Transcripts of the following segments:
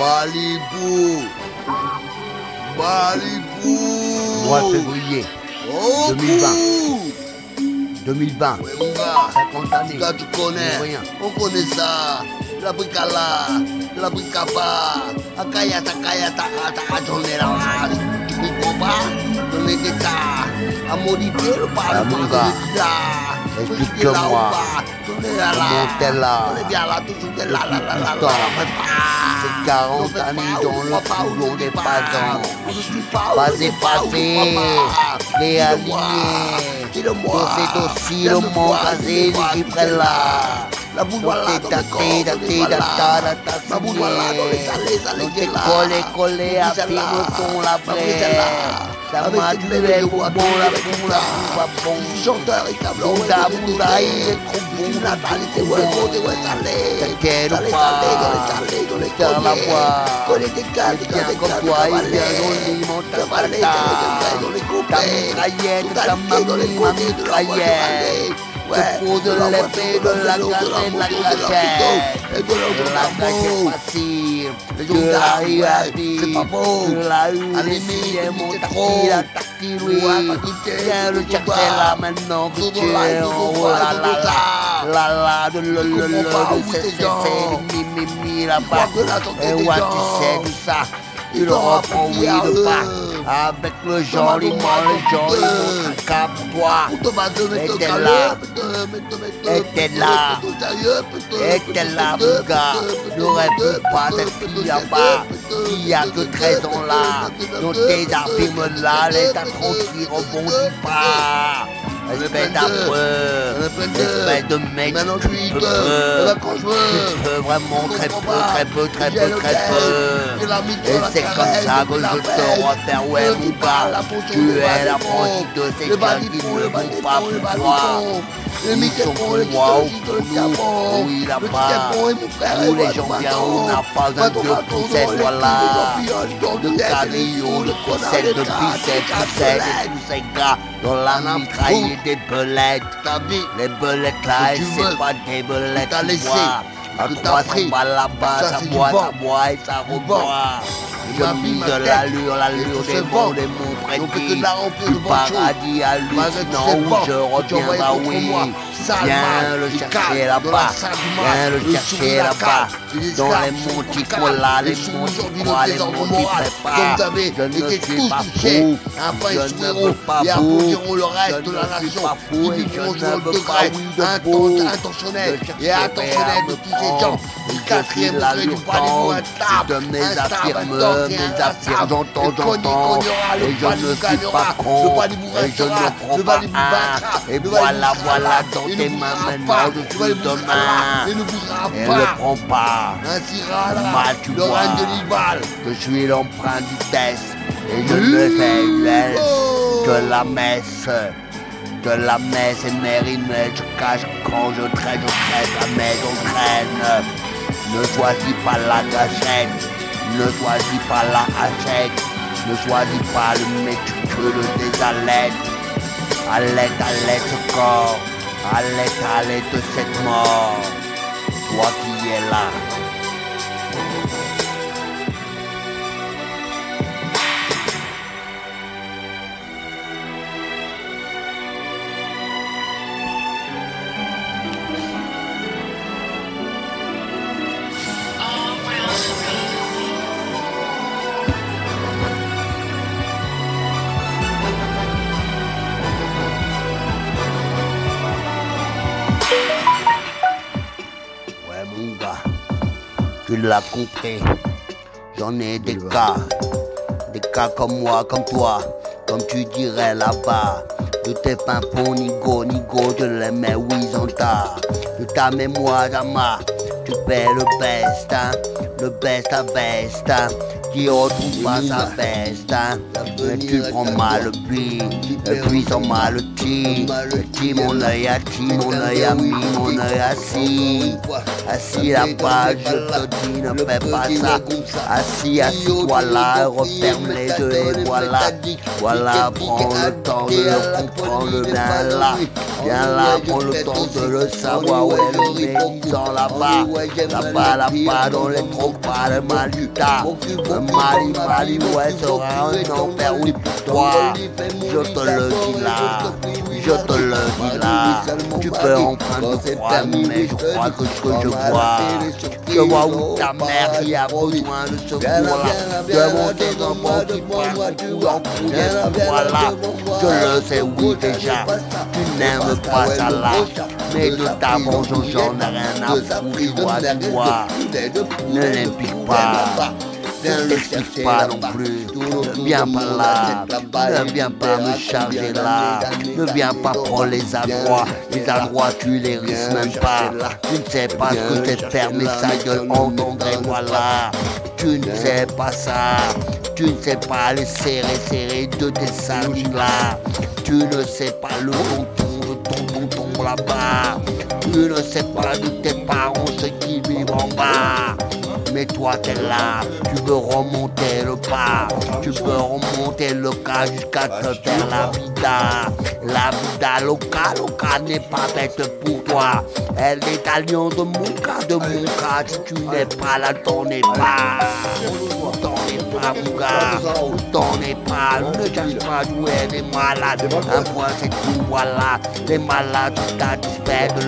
Malibu. Malibu. Mois de février Oh, 2020. bouh. 2020. Ouais, mon gars. 50 années. Là, tu connais. Rien. On connaît ça. La bricala, la bricaba. Akaya, takaya, taka, j'en ai là. Tu comprends pas? J'en ai des tas. À modifier le Ah, mon gars. Explique-moi. Comment t'es là? On est bien là, toujours t'es là, là, là, là, là. C'est 40 années dans le couloir des passants. Passé, les alignés. C'est aussi le monde casé qui prend là. La boule voilà dans le corps, la boule voilà dans les allées, collé, affirme ton la brève. Ça m'a tué pour bon, la boule, pas bon. Chanteur et câble, Bouda, il est trop bon. Natalité, ouais, T'inquiète pas, faire la voix. Bien comme toi, il vient joli, mon tapata. Ta mitraillette, ta mamie, ma mitraillette. Il faut de l'épée, de la gâchette, de la gâchette. De la gâchette facile, de la riadie, de la huile, mon tactile, oui. Viens le chercher là maintenant, vite, oh la, de mi, là-bas. Et ouais, tu sais tout ça. Tu le reprends, oui, de pas. Avec le joli cap-toi. Était là, mon gars. N'aurait pu pas être pris là-bas. Il y a que 13 ans là. Dans tes affirmes là, les tranquilles rebondit pas. Espèce d'après, espèce de mec, tu peux vraiment très peu. Et c'est comme ça que je te refaire, ouais mon gars. Tu es la franchise de ces gens qui ne vont pas pour toi. Ils sont pour moi ou pour nous, oui là-bas. Où les gens viennent, on n'a pas un de poussette, voilà. De carillon, de poussette, de pissette, et tous ces gars dans la mitraille des belettes. Les belettes là, c'est pas des belettes, tu vois. À 300 balles là-bas, ça boit et ça reboit. Je mise de l'allure des mondes et mon prêté. Du paradis hallucinant où je reviendrai, oui. Viens le chercher là-bas, viens le chercher là-bas. Dans les monticolas, les monticois, les monticolas. Je ne suis pas fou, je ne veux pas fou, je ne suis pas fou et je ne veux pas oui de beau. Intentionnel et intentionnel de tous ces gens. Le quatrième degré du paradis, de mes affirmes, j'entends, et je ne suis pas con, et je ne prends pas un, et voilà, dans tes mains maintenant, je suis demain, et ne prends pas, mal tu vois, je suis l'empreinte du test, et je ne fais que la messe. De la messe et mérine, je cache quand je traîne la maison traîne. Ne choisis pas la gâchette, ne choisis pas la hachette, ne choisis pas le méticuleux des alettes. Allette ce corps, allette cette mort, toi qui es là. Mon gars, tu l'as compris, j'en ai des cas comme moi, comme toi, comme tu dirais là-bas. De tes pimpons, nigo, je les mets Wizanta. De ta mémoire, Dama, tu fais le best, hein, le best à best, hein. qui retrouve pas sa veste, hein. Tu prends mal le puits sans mal le ti, mon œil a mis mon œil assis, assis là-bas, je te dis, ne fais pas ça, assis-toi là, referme les yeux et voilà, prends le temps de le comprendre, viens là, prends le temps de le savoir, ouais, le médisant là-bas, dans les tropas de Malita, Mali, ouais, sera un enfer, oui, pour toi, je te le dis là, tu peux emprunter de croire, mais je crois que ce que je vois où ta mère qui a besoin de secours là, devant tes enfants qui partent en couille, voilà, je le sais, oui, déjà, tu n'aimes pas ça là, mais de ta vengeance j'en ai rien à foutre, tu vois, ne l'implique pas. Ne t'explique pas non plus, ne viens pas là, ne viens pas me charger là, ne viens pas prendre les adroits tu les risques même pas, tu ne sais pas ce que c'est fermer sa gueule, entendrait voilà, tu ne sais pas ça, tu ne sais pas les serrer de tes sardines là, tu ne sais pas le tonton là-bas, tu ne sais pas de tes parents ceux qui vivent en bas. Mais toi t'es là, tu veux remonter le pas, tu veux remonter le cas jusqu'à te faire la vida loca n'est pas faite pour toi, elle est alliance de mon cas, si tu n'es pas là, t'en es pas, mon gars, t'en es pas, ne cherche pas à jouer des malades, un point c'est tout, voilà, les malades satisfaits de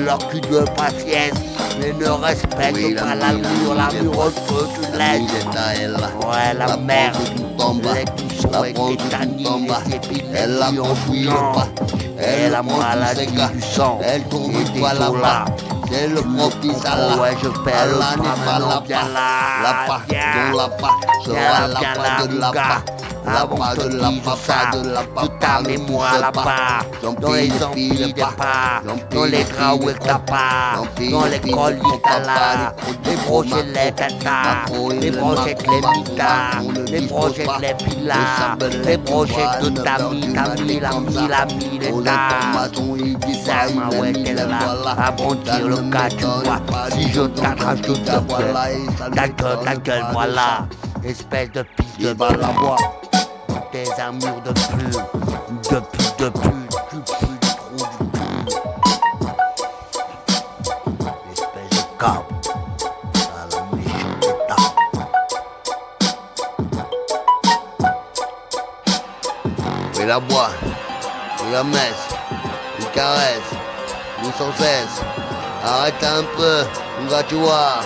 leur cul de patience, mais ne respecte pas la mur tu laisses. Ouais, la merde, les cuissons et les tanines, les épilepsies en pas. Et la maladie du sang, elle tourne là. C'est le profit ça là. Ouais, je perds le pas maintenant, viens là. Viens là, mon gars. Avant que je dise ça, toute ta mémoire là-bas, dans les empires des pas, dans les graouets t'as pas, dans les colliers t'as là, les brochettes les tata, les brochettes les mitas, les brochettes les pilas, les brochettes de ta mi, les tas, ma ouais t'es là, abondir le cas tu vois, si je t'arrache de ta gueule, voilà, espèce de piste de balavoie. Tes armures de plus, du trou du cul. Espèce de câble, à la méchante état. Et la bois, et la messe, une caresse, une sans cesse. Arrête un peu, mon gars, tu vois.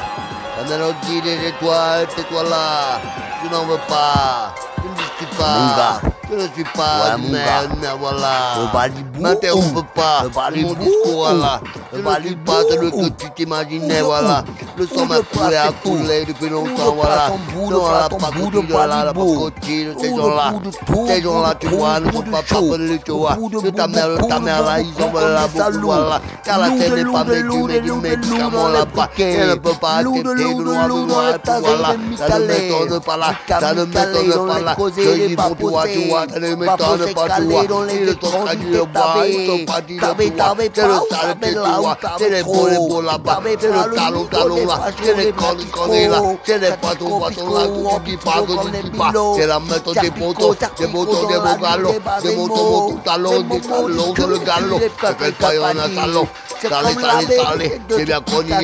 La mélodie des étoiles, tais-toi là. Tu n'en veux pas. Tu ne discutes pas, je ne suis pas merde, voilà. M'interrompe pas, mon discours là. Je ne suis pas celui que tu t'imaginais, voilà. Le sang m'a coulé à couler depuis longtemps, voilà. Non, la pacotille là, la pacotille, ces gens-là, tu vois, ne sont pas parvenus, tu vois. De ta mère là, ils ont la boucle, voilà. Car la terre n'est pas vêtue, du médicament là-bas. Elle ne peut pas accepter de noir, voilà. Ça ne m'étonne pas là, ça ne m'étonne pas là. Je dis pour toi, tu vois, ça ne m'étonne pas, tu vois. Ils sont pas dit le bois, ils sont pas dit le bois. C'est le saleté, tu vois. C'est les beaux là-bas. C'est le talon là. C'est les conneries là. C'est les patons là. Tu dis pas, que tu dis pas. C'est la méthode des motos, des motos galons. Des motos talons, des talons sur le galon. C'est pas y en a talon. Salé, c'est bien connu, c'est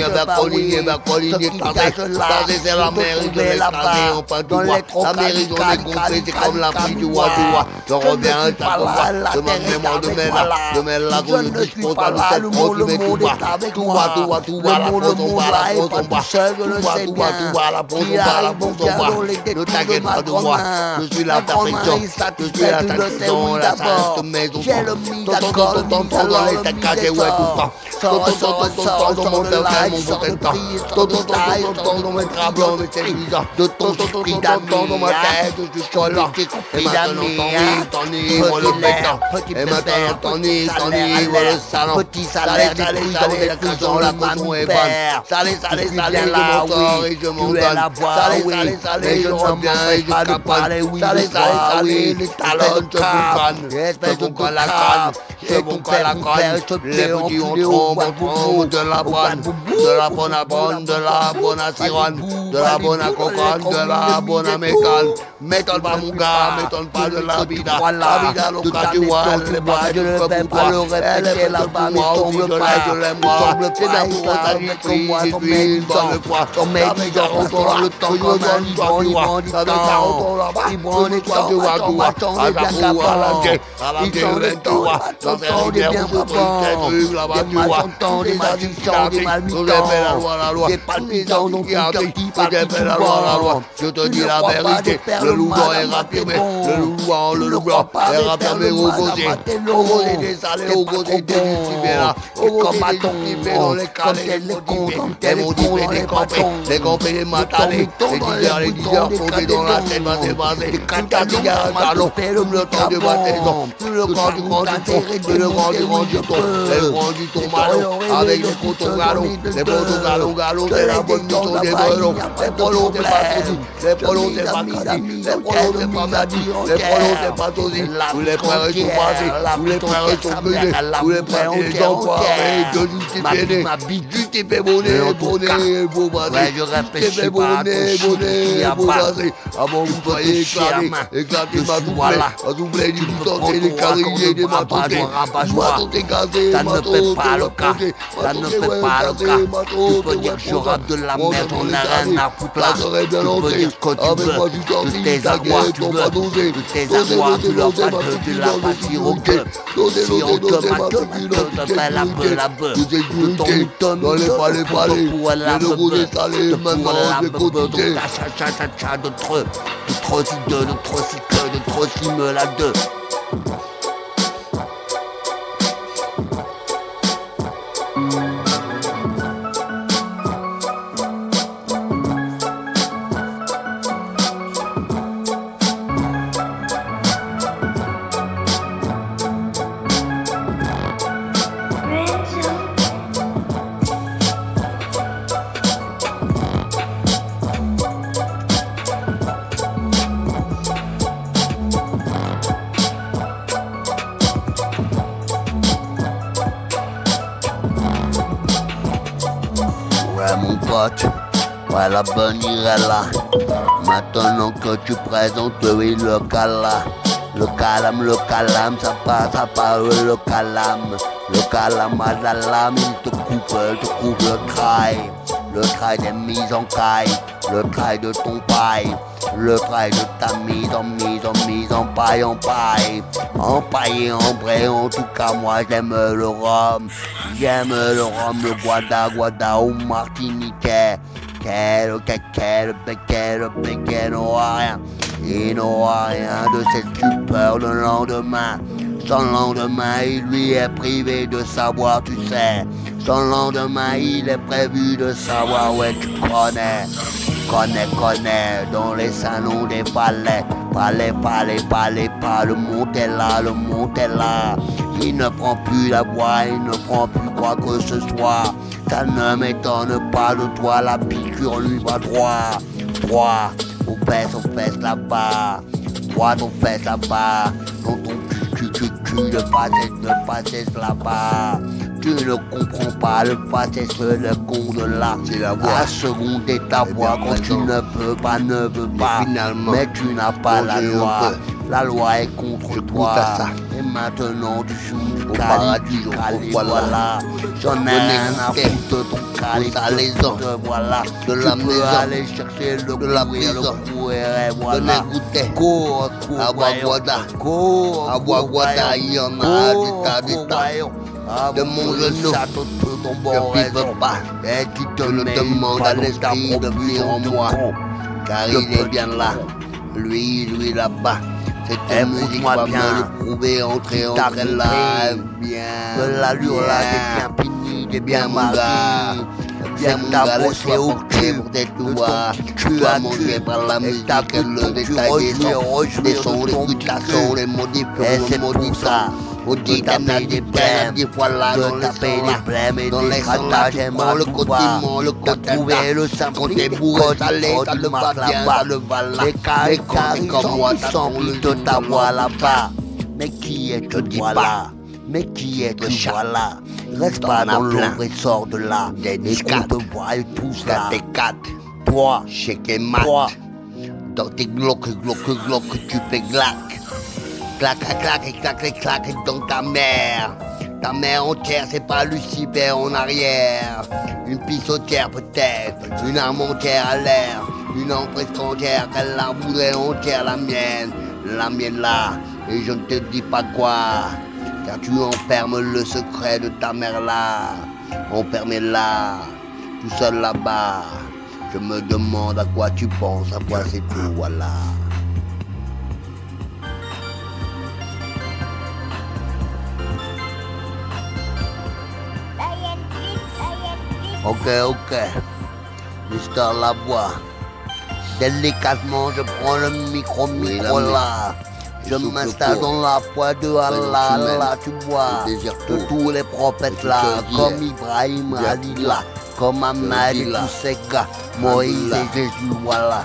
la mairie de l'écraser, enfin tu vois, la mairie on est gonflé, c'est comme la pluie, tu vois, je reviens à ta combat, demain là, qu'on ne dispose pas de cette grosse, mais tout va, la France on va, ne t'inquiète pas de moi, je suis la perfection, la sainte maison, ton dans les têtes cachées, ouais, tout le temps. Sors dans mon live, sors de prier, sors de taille, sors dans mes draps blancs, de tes visants, de ton esprit d'amis, dans ma tête, je suis collant, et maintenant t'enivre le béton, et maintenant t'enivre le salon, petit salaire, des prison, la maman est bonne, salé, là, oui, je m'en donne, salé, je reviens, et je capote, salé, les talons, je vous conne la canne, je vous conne la canne, les petits on trompe de la bonne abonne, de la bonne cironne, de la bonne coconne, de la bonne mécane. M'étonne pas mon gars, m'étonne pas de la vida locale, tu vois, elle est pas, je ne vais pas le répéter là-bas, mais tombe pas, je l'aime moi, c'est d'amour, ta vie, ton mec, dans le poids, ton mec, dans le temps, il prend du temps, il prend du temps, tu vois, il bien capable, il prend du temps, dans ces rivières, des malentendants, des magiciens, des malmitants, des palpitants, dont qui palpitent la loi, je te dis la vérité, le loup blanc est raffirmé, le loup blanc est raffirmé au gosier des salés, au gosier des justifiés là, comme bâton, comme tel les cons, comme tel les cons dans les bâtons, les campés, les matanés, les diseurs fondés dans la tête, les catadigas, le temps de bataison, le grand du grand du ton, le grand du grand du ton, le grand du ton malon, avec les potons galons, c'est la bonne mission des brelons, les polos c'est pas Tosi, les polos c'est pas Kadi, les polos c'est pas Madi, les polos c'est pas Tosi, tous les frères sont passés, tous les frères sont menés, tous les frères les enfoirés, de justifier bonnet, beau basé, justifier bonnet, beau basé, avant vous soyez éclaté ma doublé du bouton, des carriers, des matos gazés, ça ne fait pas le cas, ça ne fait pas le cas. Tu peux dire que je rappe de la merde, on n'a rien à foutre là. Tu peux dire ce que tu veux, de tes avoirs tu veux, de tes avoirs tu leur pas de la partie au cœur. Si on te mate, te fait la beuh, de ton mouton, dans les palais, pour la le goût des salés, maintenant j'ai continué. De trop si deux, de trop si que, de trop si me la deux. Mon pote, ouais la bonne Irella. Maintenant que tu présentes, oui le calam, ça parle le calam à la lame, il te coupe le trail des mises en caille, le trail de ton paille, le trail de ta mise en paille, empaillé en vrai, en tout cas moi j'aime le rhum, le guada au martiniquais, quel béquet n'aura rien, il n'aura rien de cette stupeur le lendemain. Son lendemain, il lui est privé de savoir, tu sais. Son lendemain, il est prévu de savoir, ouais, tu connais, dans les salons des palais, le Montella. Il ne prend plus la voix, il ne prend plus quoi que ce soit. Ça ne m'étonne pas de toi, la piqûre lui va droit, aux fesses là-bas, droit aux fesses là-bas, dans ton cul de faciès là-bas. Tu ne comprends pas le faciès, le con de là. C'est la voix. À seconder ta voix quand tu ne veux pas. Mais tu n'as pas la loi. La loi est contre toi. Et maintenant tu joues du cali, voilà. J'en ai rien à foutre de ton cali, voilà. De la maison, aller chercher le courir, voilà. Cours, à Guada, il y en a des tas. De mon genou, je ne peux pas. Et tu te le demandes à l'esprit de venir en moi. Car il est bien là, lui là-bas. Cette musique va bien le prouver, entrer là, bien. De l'allure là, des bien finis. t'es bien marqué. C'est que t'as bossé au cul pour tes de doigts. ton Tu cul as à mangé par la et musique, t'as le pu détail des sons, les ton mutations, les et modifications, c'est pour ça on de dit taper des blèmes, des fois là, dans de les taper sons des là, blèmes et dans des les sons là, cratages tu et prends le matouba. condiment, le T'as trouvé le simple quand t'es des bourré, codes, salé, ça le va bien, ça le va là. les caricatures comme moi, qui s'envient de ta voix là-bas. Mais qui est Je ce dis voix pas. là? Mais qui est ce chat. voix là? Reste T'en pas as dans plein. l'ombre et sors de là. Des Et qu'on disquates. te voie tous là. T'as tes 4, Toi, chèque et mat. toi, Dans tes glock, tu fais glac. Clac, clac, clac, et clac, clac, clac, dans ta mère. Ta mère entière, c'est pas Lucifer en arrière. Une pissotière peut-être, une arme entière à l'air. Une empresse entière, qu'elle la voudrait entière, la mienne là. Et je ne te dis pas quoi, car tu enfermes le secret de ta mère là. Enfermé là, tout seul là-bas. Je me demande à quoi tu penses, à quoi c'est tout, voilà. Ok, Mister Labois. Délicatement, je prends le micro là. Je m'installe dans la poêle de Allah, là, tu vois. De tous les prophètes là, comme Ibrahim Ali là, comme Ahmad et tous ces gars, Moïse et Jésus, voilà.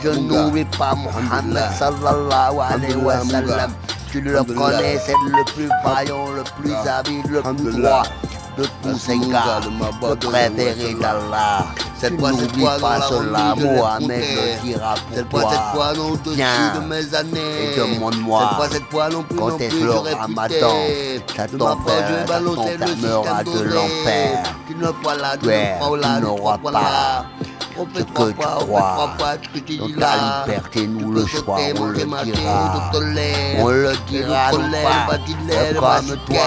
Je n'oublie pas Mohammed sallallahu alayhi wa sallam. Tu le connais, c'est le plus vaillant, le plus habile, le plus droit de tous ces gars, le préféré d'Allah. Cette N'oublie fois pas cela, Mohamed le dira pour toi. Cette fois non Viens de mes années. et demande-moi Cette fois non plus, quand non est plus, le j'aurais Ramadan, ta t'enfermera de l'enfer. Tu ne vois là, tu Ouais, ne crois là, tu n'auras pas. ce que tu crois. Dans ta liberté, nous le choix, on le dira. On le dira, non pas comme toi,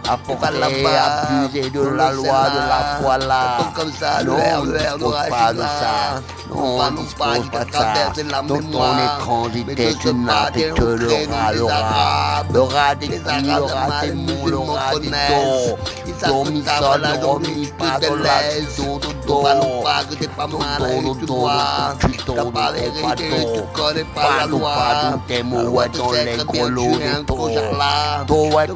apporter, abuser de la loi, de la foi là. Comme ça, Non, on ne dispose pas de ça. Non, on ne dispose pas de ça. Dans ton étrangeté, tu n'habites que le rat, le rat des filles, le rat des mots, le rat des taux. Dormisol, ne remis pas dans la ciseau de dos. Tes mots dans les grelots des taux. Toi,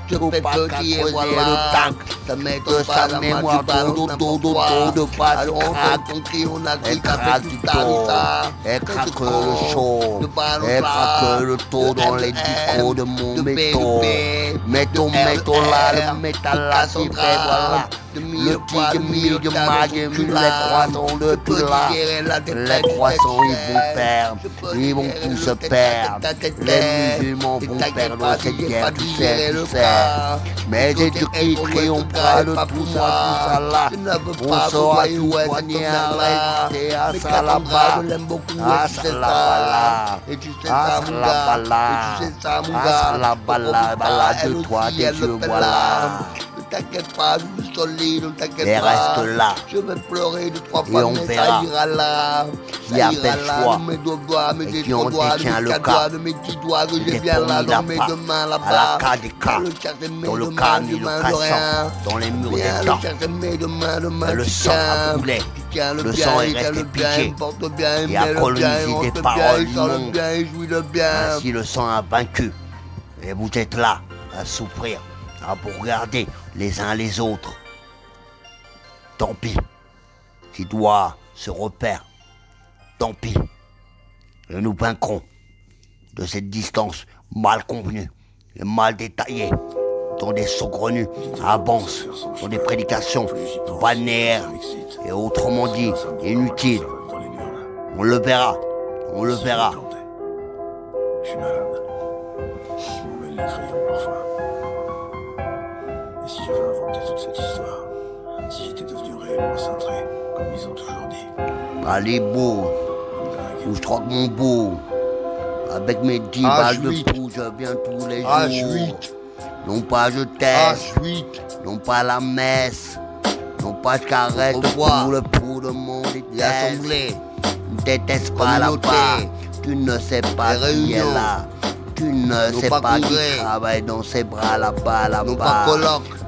tout pas qu'à creuser le tac. De sa mémoire, de pas de craque. Elle craque du taux, elle craque le chaud, elle craque le taux dans les discours de mon métaux. Métaux là, le métal là, c'est fait, voilà. Le petit mille de mag, les croissants depuis là. Les croissants, ils vont perdre, ils vont tous se perdre. Les musulmans vont perdre cette guerre, tu sais. Mais c'est Dieu qui triomphera de tout ça là. On saura tout poigner à rester à ça là-bas. À ça là-bas. À ça là-bas. À ça là-bas de toi, tes yeux, voilà. T'inquiète pas, je suis solide, ne t'inquiète pas. Et reste là. Je vais pleurer 2-3 Et fois, on mais verra ça ira là. qui a fait le choix. Mes deux doigts, mes Et qui deux en doigts, détient mes le quatre cas. doigts, de mes petits doigts que j'ai Des bien là fourmis dans mes là-bas. deux mains À là-bas. la cas des cas. Le chercher mes Dans le deux mains, calme et deux le mains de rien. cassant. Dans les murs Viens des le temps. chercher mes deux mains, Le sang a brûlé. Le sang est resté piqué. Et a colonisé des paroles du monde. Ainsi le sang a vaincu. Et vous êtes là, à souffrir, à vous regarder les uns les autres. Tant pis. Si toi se repère, tant pis. Et nous vaincrons de cette distance mal convenue et mal détaillée, dans des saugrenus avances, dans des prédications balnéaires et autrement dit inutiles. On le verra, on le verra. Je suis malade. Je m'emmène les crayons parfois. Et si j'avais inventé toute cette histoire, si j'étais devenu réellement cintré, comme ils ont toujours dit. Allez, beau, où je troque mon beau. Avec mes 10 balles de fou, je viens tous les jours. Non pas je teste, non pas la messe, non pas je caresse pour le pour de mon déteste. Ne déteste pas là-bas, tu ne sais pas qui est là. Tu ne sais pas qui travaille dans ses bras là-bas, là-bas.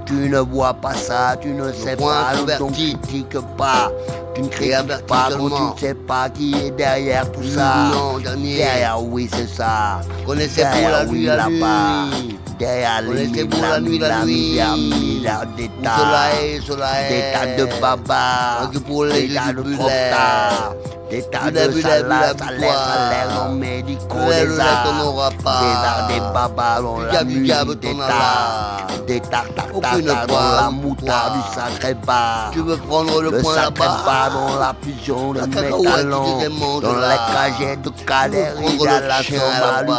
Tu ne vois pas ça, tu ne sais pas, donc tu critiques pas. Tu ne critiques pas quand tu ne sais pas qui est derrière tout ça. Non, dernier. Derrière, oui, c'est ça. Connaissez pour la nuit, la nuit. Derrière les milliards d'États, des tas de babas, des tas de tracteurs, des tas de salaires non médicaux, des arts, des babas dans la musique d'État, des tartares dans la moutarde du sacré bar. Tu veux prendre le point sacré là-bas? bar dans la fusion de métallons, dans les cagettes de caleries, dans la chambre.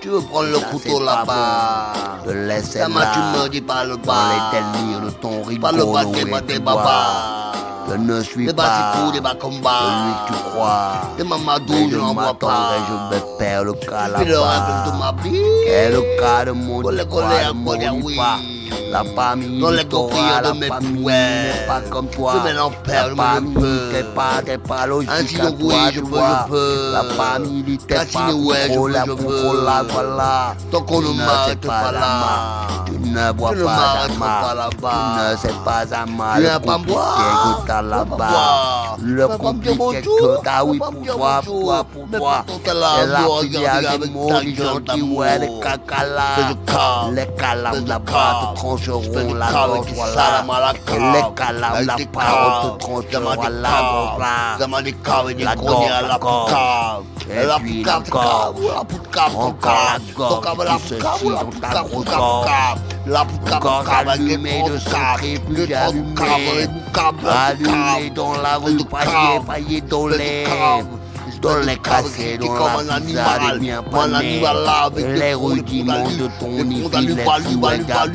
Tu veux prendre le couteau là-bas? De laisser Tu là, me dis pas le dans bas. les délires de ton Pas le bas, rigolo des babas. Je ne suis Des bas pas des bas celui combat. que tu crois. Des mamadou, Mais je je n'en vois m'attendrai, pas. je vais faire le cas Fais le rêve de là-bas. ma vie. Et le cas de mon Collé, oui. pas. La famille Dans les Torah, coquilles la de mes famille pouets. n'est pas comme toi. Je mets l'enfer, je La me famille peux. t'es pas logique Ainsi, à oui, toi, je tu peux, vois. je peux. La famille t'es Ainsi, pas ouais, pour je la peux, je pour peux. la voilà. Tant qu'on Tu ne ne sais m'arrête pas là. Tu ne vois Tu ne pas m'arrêtes Zama. pas là-bas. Tu ne sais pas Zama. Viens pas me voir. que t'as là-bas. Le Viens pas me dire compliqué bonjour. que t'as, oui, Viens pas me pour dire toi, bonjour. pour Mais toi. pourtant, t'es là, Et là, vous tu dis regardez à des avec mots ta qui gueule gentils, d'amour. ouais, les cacalas. Fais du calme. Les Fais calams du là-bas calme. te trancheront Fais la du calme gorge, avec tes voilà. salams à la Et cave. les calams Avec là-bas des te caves. trancheront Dans la gorge, là. Dans des caves et des La greniers à gorge, la la gorge. poucave. Et La puis poucave, la gorge. la poucave, Encore la gorge la qui se poucave, chie la dans ta poucave, grosse la gorge. poucave. La poucave, Gorge avec des allumée de grosses sang caves. crépus, Des grosses allumée. caves, les boucaves, la Allumé poucave. dans la Fais rue, du paillé dans Fais les... du cave. Dans Fais les du cave cassés, qui est dans comme la un pizza, animal. des bien Un panés. animal là avec Les des rudiments de ton nid, les balu, dans ta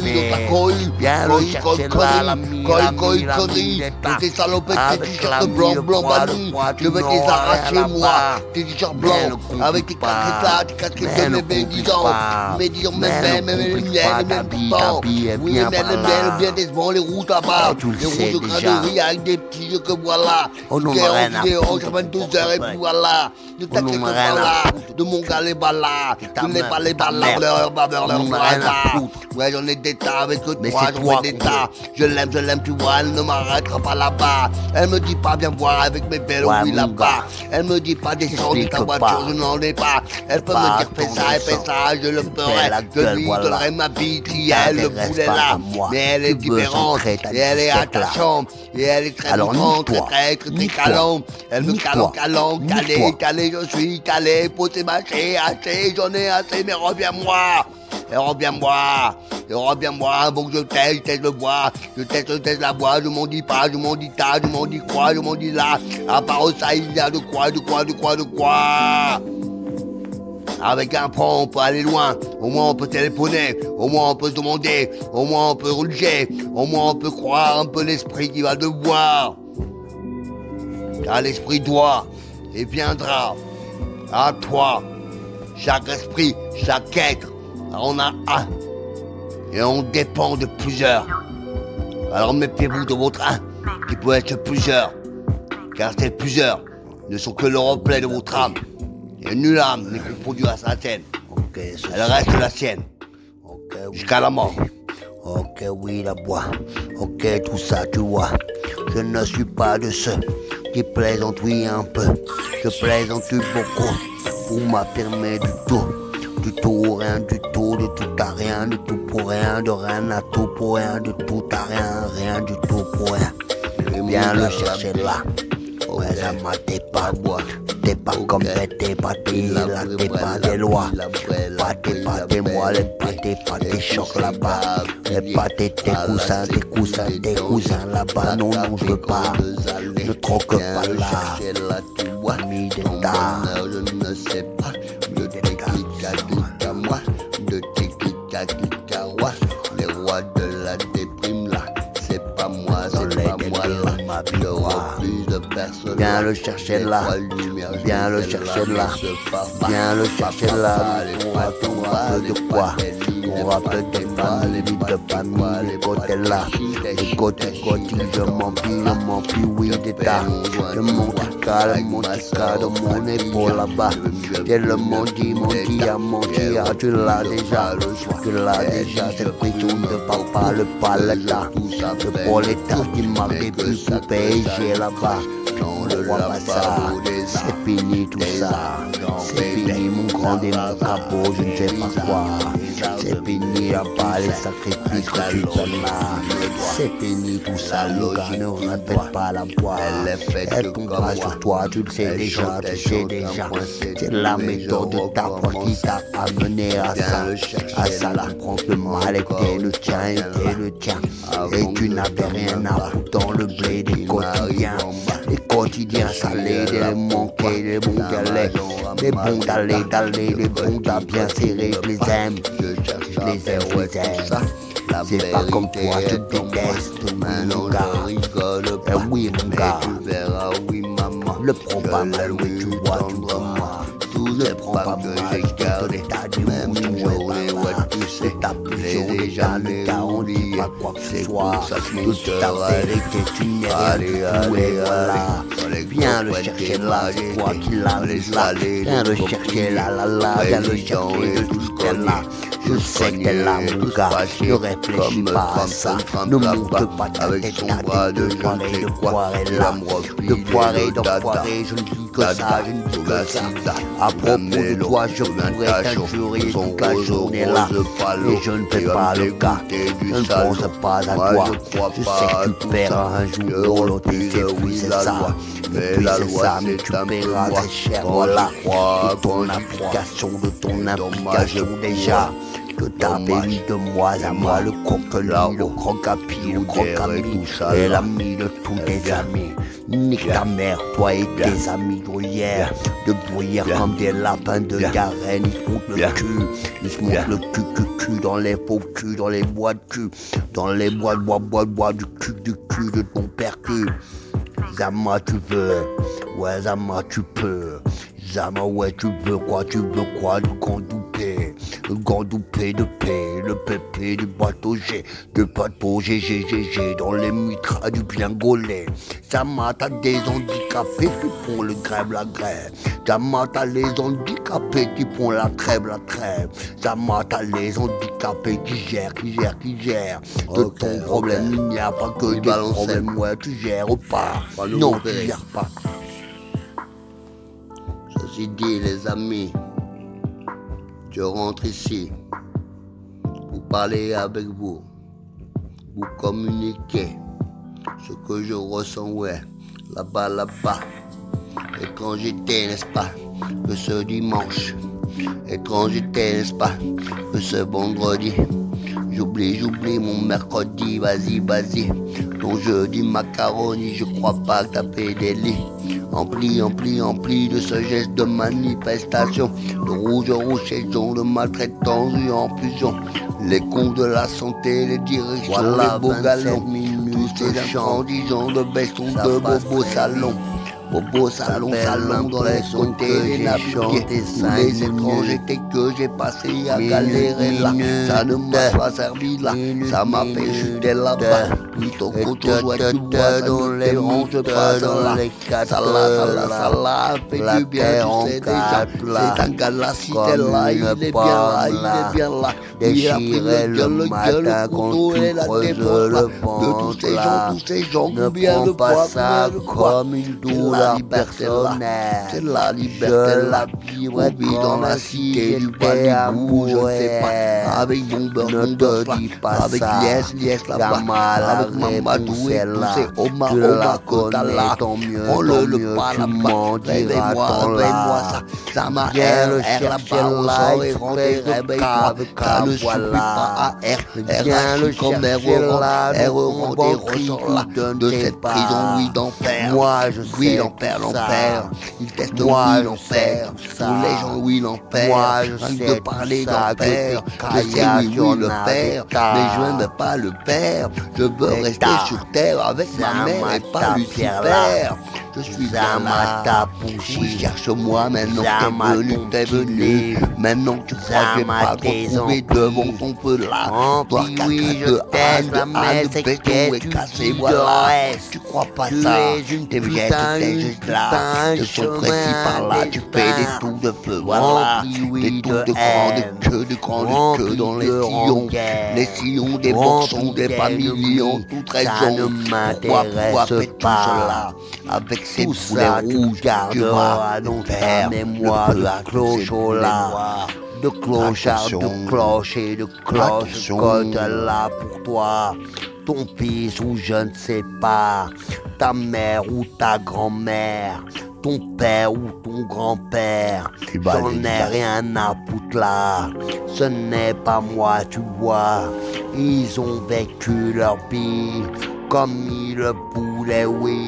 couille. Viens le chercher là, la mie d'État. Tes salopettes, tes Avec t-shirts la blancs, mie blancs, de poids, bannis. de poids, Je vais tu les n'auras arracher, rien moi. là-bas. Tes t-shirts Mais blancs, ne complique avec tes pas. casquettes là, tes casquettes Mais de ne mes complique bédisants. pas. Mes disons, Mais ne même complique pas, ta vie est oui, bien mais par le là. bien décevant, les routes là-bas. Eh, tu le Les sais routes de déjà. graderie avec des petits yeux que voilà. On n'en Qui a rien à est foutre, en 22 heures et puis voilà. Ne t'inquiète n'en a pas rien à là. foutre. De mon gars les ballas. Ta Tu n'es mère, pas les ta ballas. mère. On n'en a rien à foutre. Ouais, j'en ai des tas avec eux. Mais Toi, c'est j'en toi ai des qu'on tas. Je l'aime, tu vois. Elle ne m'arrêtera pas là-bas. Elle me dit pas, viens voir avec mes belles Ouais, oui mon là-bas. gars. Elle me dit pas, descends de ta Explique voiture, pas. je n'en ai pas. Elle peut Pas me dire, fais ça, ton et fais sang. ça, je le ferai. la Je gueule, lui voilà. donnerai ma vie, si elle le T'intéresse voulait pas là. à moi. Mais elle est Tu veux différente. centrer ta Et elle est disquette, là. attachante. Et elle est très Alors, grande, très, nique-toi. très, très, très Nique-toi. calante. Elle me Nique-toi. calante, calé, Nique-toi. calé, je suis calé, posé, mâché, haché, j'en ai assez, mais reviens-moi. Et reviens-moi, bon que je teste le bois, je teste la bois, je m'en dis pas, je m'en dis tas, je m'en dis quoi, je m'en dis là, à part ça il y a de quoi. Avec un pont, on peut aller loin, au moins on peut téléphoner, au moins on peut se demander, au moins on peut rouler, au moins on peut croire un peu l'esprit qui va devoir. Car l'esprit doit et viendra à toi, chaque esprit, chaque être. On a un et on dépend de plusieurs. Alors méfiez-vous de votre un qui peut être plusieurs, car ces plusieurs ne sont que le reflet de votre âme. Et nulle âme n'est confondue à sa sienne. Ok, Elle reste la sienne Ok, jusqu'à la mort. Ok, oui, la bois. Ok, tout ça, tu vois. Je ne suis pas de ceux qui plaisantent, oui, un peu. Je plaisante beaucoup pour m'affirmer du tout. Du tout, rien du tout, de tout à rien, de tout pour rien, de rien à tout pour rien, de tout à rien, rien du tout pour rien. Viens le chercher là. Ouais, ça m'a t'es pas bois. T'es pas comme t'es pas là, t'es pas des lois. Pas des moi, les pâtés chocs là-bas. Les pâtés tes cousins là-bas. Non, je veux pas. Ne troque pas là. Ami d'État. Je ne sais pas de tes à moi, de tes à moi. Les rois de la déprime là, c'est pas moi là. Le refus de personne. Viens le chercher là. Viens le chercher là. Viens le chercher là. On va de quoi. On va peut-être pas les de famille, les côtés là, les côtés, je m'empile, oui, d'état. Le montica de mon épaule là-bas. Et le mondi, tu l'as déjà, c'est le prix de papa, le paleta. Le poleta qui m'a début coupé, j'ai là-bas. On voit pas ça, c'est fini tout ça. C'est fini mon grand et mon capot, je ne sais pas quoi. C'est fini à part les sacrifices que tu donnes là. C'est fini tout ça, mon gars, ne répète pas la voix. Elle tombera sur toi, tu le sais déjà, C'est la méthode de ta foi qui t'a amené à ça. Comprends que le mal était le tien, Et tu n'avais rien à foutre dans le blé des quotidiens. Les quotidiens salés, les manqués, les bons galets, les bons d'aller, les bons d'à bien serrés, je les aime. Je les aime. C'est pas comme toi, je déteste, mon gars. Oui, mon gars. Le prends pas mal, oui, tu vois. Le prends pas mal, l'état du monde, ta prison, déjà le cas, on dit pas quoi que ce soit. Toute ta vérité, tu n'es rien du tout, et voilà. Viens le chercher là, c'est toi qui l'as mis là. Viens le chercher là, viens le chercher de tout ce qu'elle a. Je sais que t'es là, mon gars, ne réfléchis pas à ça. Ne monte pas ta tête, de poirée là. De poirée, je ne dis que ça, À propos de toi, je pourrais t'injurer toute la journée là. Et je ne fais pas le cas, je ne pense pas à toi. Je sais que tu paieras un jour pour l'autre, et puis c'est ça. Et puis c'est ça, mais tu paieras très cher, voilà. De ton application déjà. Que t'avais mis de mois à mois, le coquelin, le crocapi, le crocami, et l'ami de tous tes amis. Nique ta mère, toi et tes amis d'hier, de bruyère comme des lapins de Garenne. Ils se montent le cul, ils se montent le cul dans les faux culs, dans les bois de cul, dans les bois du cul de ton père cul. Zama tu veux, ouais Zama tu peux. Zama ouais tu veux quoi, du gandoupé de paix, le pépé du bateau G, de pato GG, dans les mitras du bien gaulé. Zama t'as des handicapés qui font le grève, la grève. Zama t'as les handicapés qui font la trêve. Zama t'as les handicapés qui gèrent. De ton problème, il n'y a pas que des problèmes, ouais tu gères pas. Non, tu gères pas. Ceci dit, les amis, je rentre ici pour parler avec vous, pour communiquer ce que je ressens, ouais, là-bas, étrangeté, n'est-ce pas, que ce dimanche, étrangeté, n'est-ce pas, que ce vendredi, j'oublie mon mercredi, vas-y, ton jeudi macaroni, je crois pas que t'as fait des lits. Empli de ce geste de manifestation, de rouge saison, de maltraitance et en fusion. Les cons de la santé, les directions, voilà, les beaux galons, tous ces enfants disant de beston, de bobo salon. Bobo salon dans les côtés, les navigués, tous les étrangers que j'ai passé à galérer là. Ça ne m'a pas servi là, ça m'a fait chuter là-bas. Puis ton côté, tu vois, ça ne dérange pas dans les quatre. Ça l'a fait du bien, tu sais déjà. C'est un gars là, si t'es là, il est bien là. Il a pris le matin quand tu creuses le ventre là. Tous ces gens, ne prends pas ça comme une douleur personnelle. C'est la liberté, la vie, on vit dans la cité du Balibou, je ne sais pas. Avec mon beurre, ne te dis pas avec ça. Lies là-bas, avec Mamadou et tous ces Omar Kotala. Prends-le pas là-bas, réveille-moi ça. Ça m'a le chercher là, réveille-toi. Ça ne suffit pas à viens le chercher là, de cette prison, oui, d'enfer. Moi, je oui, sais l'enfer. Il teste, moi, oui, l'enfer. Tous les gens, oui, l'enfer. Moi, je Rien sais de parler ça, d'enfer. Je sais, oui, le père. Mais je n'aime pas le père. Je veux rester sur terre avec ma mère et pas Lucifer. Je suis Zama là. Tapushi. Oui, cherche-moi maintenant Zama t'es venu. Maintenant tu crois que je vais Zama pas te tes retrouver emplis. devant ton feu là. Emplis, Toi, oui, caca je de teste la âne, messe, de c'est béton que et tu cassé, dis voilà. de reste. Tu crois pas Tu ça. es une Tes putain, gestes, tes une gestes là, putain, te sont chemin précis par là. Tu fais des destin. tours de feu, voilà. Rempli, oui, Des tours de haine. grande Rempli queue dans les de sillons. rengaine. Les sillons des Rempli boxons, des familles en d'ennemis. toute Ça raison. ne Pourquoi m'intéresse fait tout pas. cela? Avec ces Tout boulets ça, tu rouges, tu garderas vas dans ta faire mémoire le de feu à tous ces boulets clochard, noirs. de clochard, Attention. de cloche et de cloche. Attention. Côte là pour toi, ton fils ou je ne sais pas, ta mère ou ta grand-mère, ton père ou ton grand-père. Tu vas J'en les ai gars. rien à foutre là. Ce n'est pas moi, tu vois. Ils ont vécu leur vie comme ils le voulaient, oui.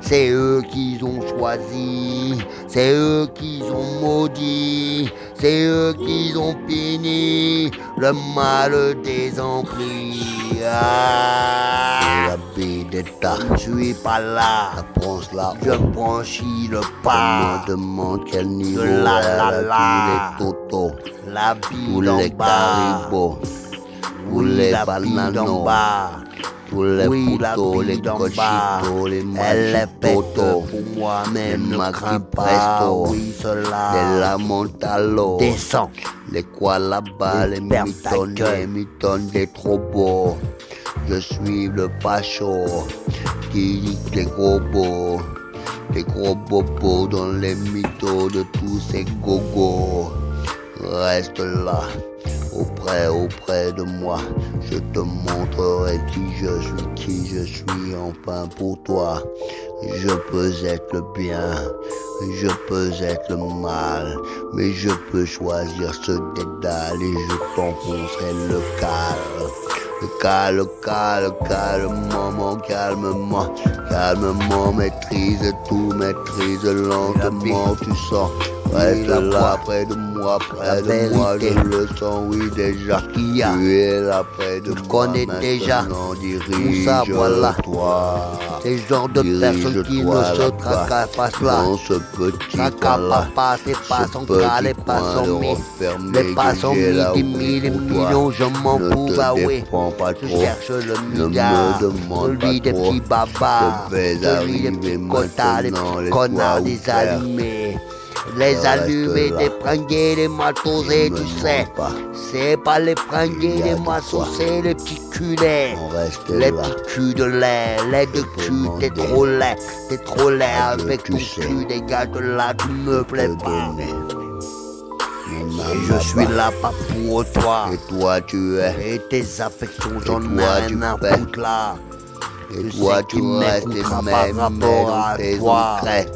C'est eux qui ont choisi, c'est eux qui ont maudit, c'est eux qui ont fini le mal des emplis. Ah, La vie d'État, je suis pas là, la France là, je franchis le on pas. me demande quel niveau la elle la a, la. tous les totos, La tous vie les d'en bas, caribos, tous oui, les la vie d'en bananos, bas. tous les Oui, la poutos, vie les d'en bas, cochitos, les elle est faite machitotos, pour moi, mais les ne crains Macri pas, Presto, oui les cela, Lamontalos, descends, les quoi là-bas, les Ferme ta mitonnes, gueule. les mitonnes des trop beaux. Je suis le facho qui dit les gros beaux, les gros bobos dans les mythos de tous ces gogos. Reste là, auprès de moi. Je te montrerai qui je suis enfin pour toi. Je peux être le bien, je peux être le mal, mais je peux choisir ce dédale et je t'enfoncerai le calme. Calmement, calmement, maîtrise tout, maîtrise lentement, tu sens. Reste là près de moi, je le sens, oui déjà. Qui y a? Tu es là près de Tu moi, connais déjà. maintenant, Tout ça, voilà. dirige-toi. Ces genres de personnes qui ne Dirige-toi se là-bas, tracassent pas là. dans ce petit Tracas coin-là, pas, c'est pas ce son petit cas, les pas coin son mille. refermé Les pas que son j'ai mille, là, des oui, mille, des pour toi. millions, je m'en Ne fous, te bah oui. déprends pas Je trop. cherche le Ne milliard, me demande celui pas des trop. petits babas, Je vais celui des arriver petits cotas, des maintenant, petits laisse-toi connards, où des faire. allumés. Les Reste allumés, là. des fringués, des matosés, Ne tu me sais. demande pas. C'est pas les fringués, les Regarde-toi. matosés, les petits culets. On reste Les là. petits culs de lait, lait de Je peux cul, t'es demander. trop laid, t'es trop laid Adieu, avec tu ton sais. cul, dégage de là, tu me plais Te pas. donner. Mon Et âme je suis là-bas. là pas pour toi. Et toi tu es. Et tes affections, j'en ai toi, rien tu à fais. foutre là. Et Je toi sais tu qu'il restes m'écoutera même par rapport dans à tes toi. entrailles.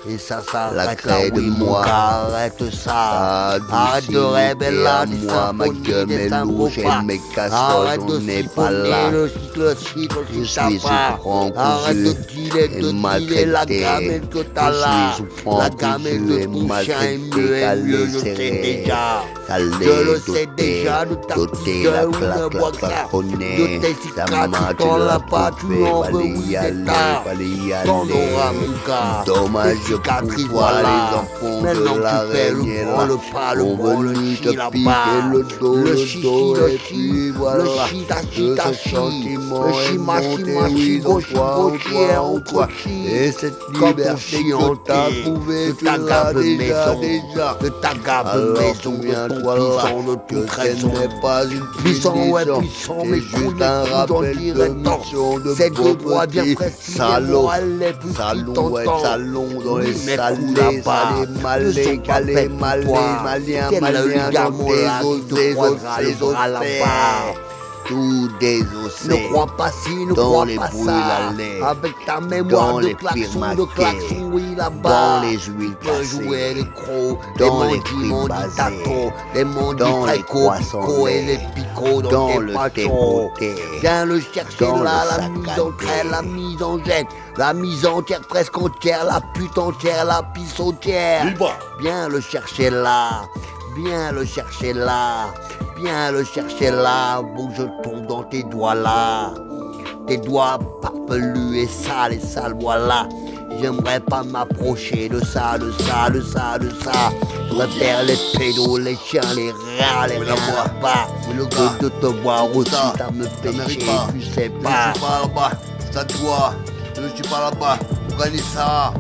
Et ça La s'arrête là, craie de oui mon moi. gars, arrête ça. Arrête de rêver là, des moi, ma symphonies, gueule, des mes louches et symphonies. mes casseroles, Arrête de on n'est pas siphonner là. le Je shit, suis souffrant arrête de cousu dealer, et de dealer la maltraité. gamelle que t'as Je là. suis souffrant La gamelle cousu de et ton chien est maltraité, mieux, est calé, mieux, je sais serré. déjà. Calé, Je le sais doté, déjà de ta doté, petite la gueule, claque, une boîte la là. connaît. De tes Ta cicatrices, main, t'en tu l'as l'as pas, tu coupée, en veux, fallait oui, y c'est aller, tard. fallait y aller. T'en auras, mon gars. Dommage Tes cicatrices, pour toi, voilà. les enfants Maintenant de que tu fais le l'araignée, bras, là. le pas, le On bras, le venu chi te là-bas. piquer le dos, Le le chichi, dos, le et chi, puis voilà. le chi, ta chi, Que ta ce chi. sentiment Le est chi, ma chi, monté, ma chi, oui, en gauche, toi, gauche, en entre toi. chi. Et cette Quand on liberté chie que en t'as thé, trouvée, de tu ta l'as gave déjà. de ta gave Alors maison, de souviens-toi ton là, puissant, de que ton ce trésor. n'est pas une Puissant, ouais, punition, puissant, mais c'est juste un couilles, rappel couilles, de temps. mission de C'est beau de droit bien petit précisément, salaud. elle est plus Salon, ouais, salon dans Oui, les mais salés, coups là-bas, salés, ne sont malais, pas calés, faits pour malais, toi. maliens, Quel maliens, ligament dans tes là qui os, te des croisera le os, bras là-bas. tout désossé. Ne crois pas si, ne Dans crois les pas brûles ça. à lait, Avec ta mémoire dans de les klaxon, firmaquets, oui là-bas. dans les huiles Tu peux jouer cassées, les crocs, dans les les mandis, frites mandis basées, tato, les mandis dans les préco, croissants pico et lait, les picots dans dans tes le pachos. dépoté, Viens le chercher dans là, le la sac mise à en train, thé. la mise en jette, la mise entière, presque entière, la pute entière, la pisse entière. Viens le chercher là, viens le chercher là, viens le chercher là, où je tombe dans tes doigts là. Tes doigts parpelus et sales, voilà. J'aimerais pas m'approcher de ça. Je préfère les pédos, les chiens, les rats, les rats. Que de te voir aussi, ça me fait chier, tu sais pas. Je suis pas là-bas, c'est à toi. Je ne suis pas là-bas pour gagner ça.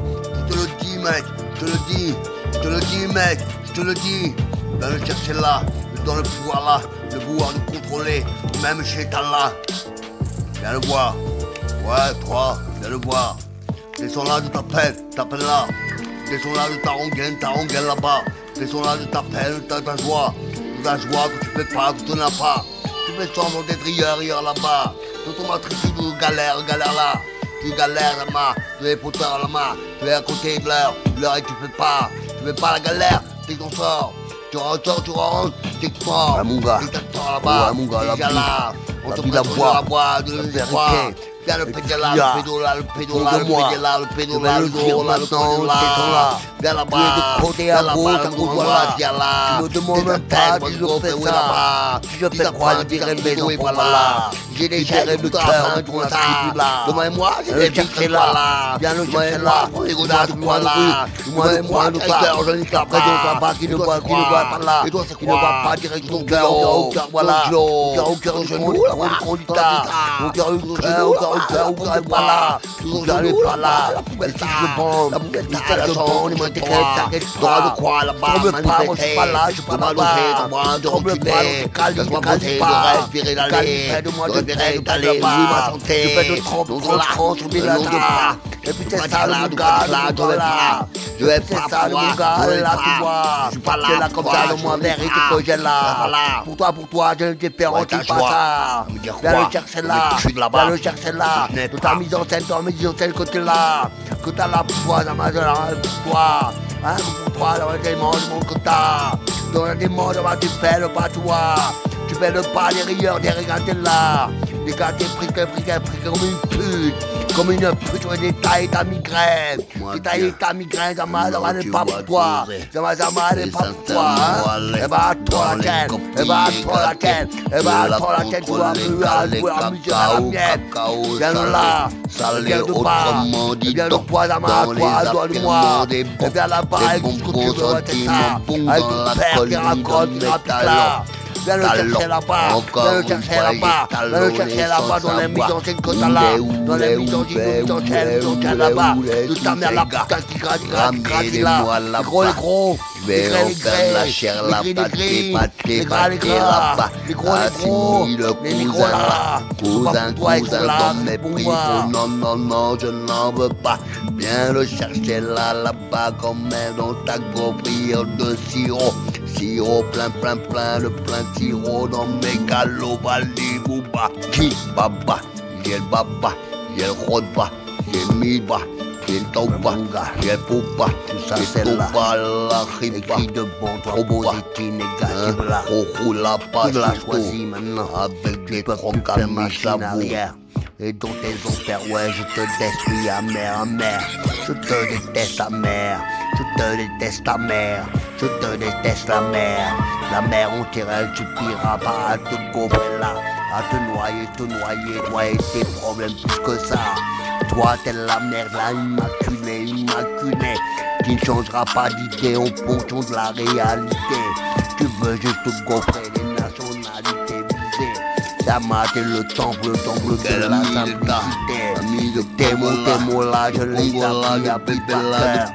Je te le dis, mec, je te le dis, mec, je te le dis. Viens le chercher là, dans le pouvoir là, le pouvoir de contrôler, même chez Allah. Viens le voir. Ouais, toi, viens le voir. Descends là, je t'appelle là. Descends là, je ta rengaine là-bas. Descends là, je t'appelle, ta joie. La joie que tu fais pas, que tu n'as pas. Tu fais semblant d'être hier là-bas. Dans ton matricule, tu galère là. Tu galères là-bas, tu es poteur là-bas. Tu es à côté de l'heure et tu fais pas la galère, tu t'en sors. Tu rentres, t'es mort. Ouais, mon gars. Tu t'attends là-bas. Ouais, mon gars, déjà là. On te prête la boîte, de l'espoir. Viens le pédé là, le pédo là, le pédo là. Viens là-bas. De côté à gauche, à gauche, voilà. Tu me demandes même pas si je fais ça. Si je fais quoi, je dirais le maison pour là. J'ai des Gérer le cœur de ton attribut là. Demande-moi, j'ai Le des chercher là. Viens le chercher là. Demande-moi, Dis-moi le cœur, je ne sais pas qui ne va pas là. Qui ne va pas direct ton cœur, au cœur, voilà. Au cœur du conducteur. Au cœur du cœur, voilà. Au cœur n'est pas là. Et si je bande, t'inquiète pas. de quoi là-bas, Tremble pas, moi je suis pas là, je suis pas là-bas. Tremble pas, ne calife pas. respirer d'aller, De moi, je respirer d'aller, oui, ma santé. je fais de 30 sur mes latas. Et puis c'est ça le gars, je vais c'est pas ça le gars, là tu vois. je suis pas là, C'est là comme ça, le moins mérite que j'ai là. Pour toi, je ne te garantis t'as pas joie. ça. Ça veut dire Viens quoi? le chercher là, Je suis là-bas. viens le chercher là. Je n'ai De pas. ta mise en scène, que t'es là. Que t'as là pour toi, dans ma zone, pour toi. Hein, pour toi, dans les démons du monde que t'as. Dans les démons, tu fais le pas, toi. Tu fais le pas, les rieurs, des regards, t'es là. Les gars, t'es pris comme une pute. Comme une pute, tu vas détailler ta migraine. Détailler ta migraine, ça n'est pas pour toi. Ça n'est pas pour toi. Eh ben, toi la tienne. Eh ben, toi la tienne. Eh ben, toi la tienne, tu vas amuser à la mienne. Viens là. Viens de bas. Viens de toi, à toi de moi. Et viens là-bas avec tout ce que tu veux, c'est ça. Avec ton père qui raconte, qui rapplique là. Viens le chercher là-bas, viens le chercher là-bas dans les mises en scène que t'as là, dans les mises en scène là-bas, de ta mère la putain qui gratte là, les gros, Je vais refaire la chair, la pâté, les gros, les gros là, cousin, dans mes prix, non, je n'en veux pas. Viens le chercher là-bas, comme même dans ta gros prière de sirop. Sirop plein, le plein de sirop dans mes galops, Bali, Bouba, qui, Baba, j'ai le Baba, j'ai le Rodba, j'ai le Miba, j'ai le Tauba, j'ai le Pouba, tout ça c'est là, la écrit de bon, probosité négative là, la passe, tu l'as choisi maintenant, avec des trocs à machine arrière. Et dans tes opères, ouais, je te détruis à mère. Je te déteste ta mère. Je te déteste ta mère. Je te déteste la mère. La mère entière, tu suffira pas à te gaufrer là. À te noyer, toi et tes problèmes plus que ça. Toi, t'es la merde, la immaculée, qui ne changera pas d'idée en fonction de la réalité. Tu veux juste te gaufrer les nationalités visées. Ça m'a été le temple de la simplicité. Tes mots là, je les appuie à plus par cœur.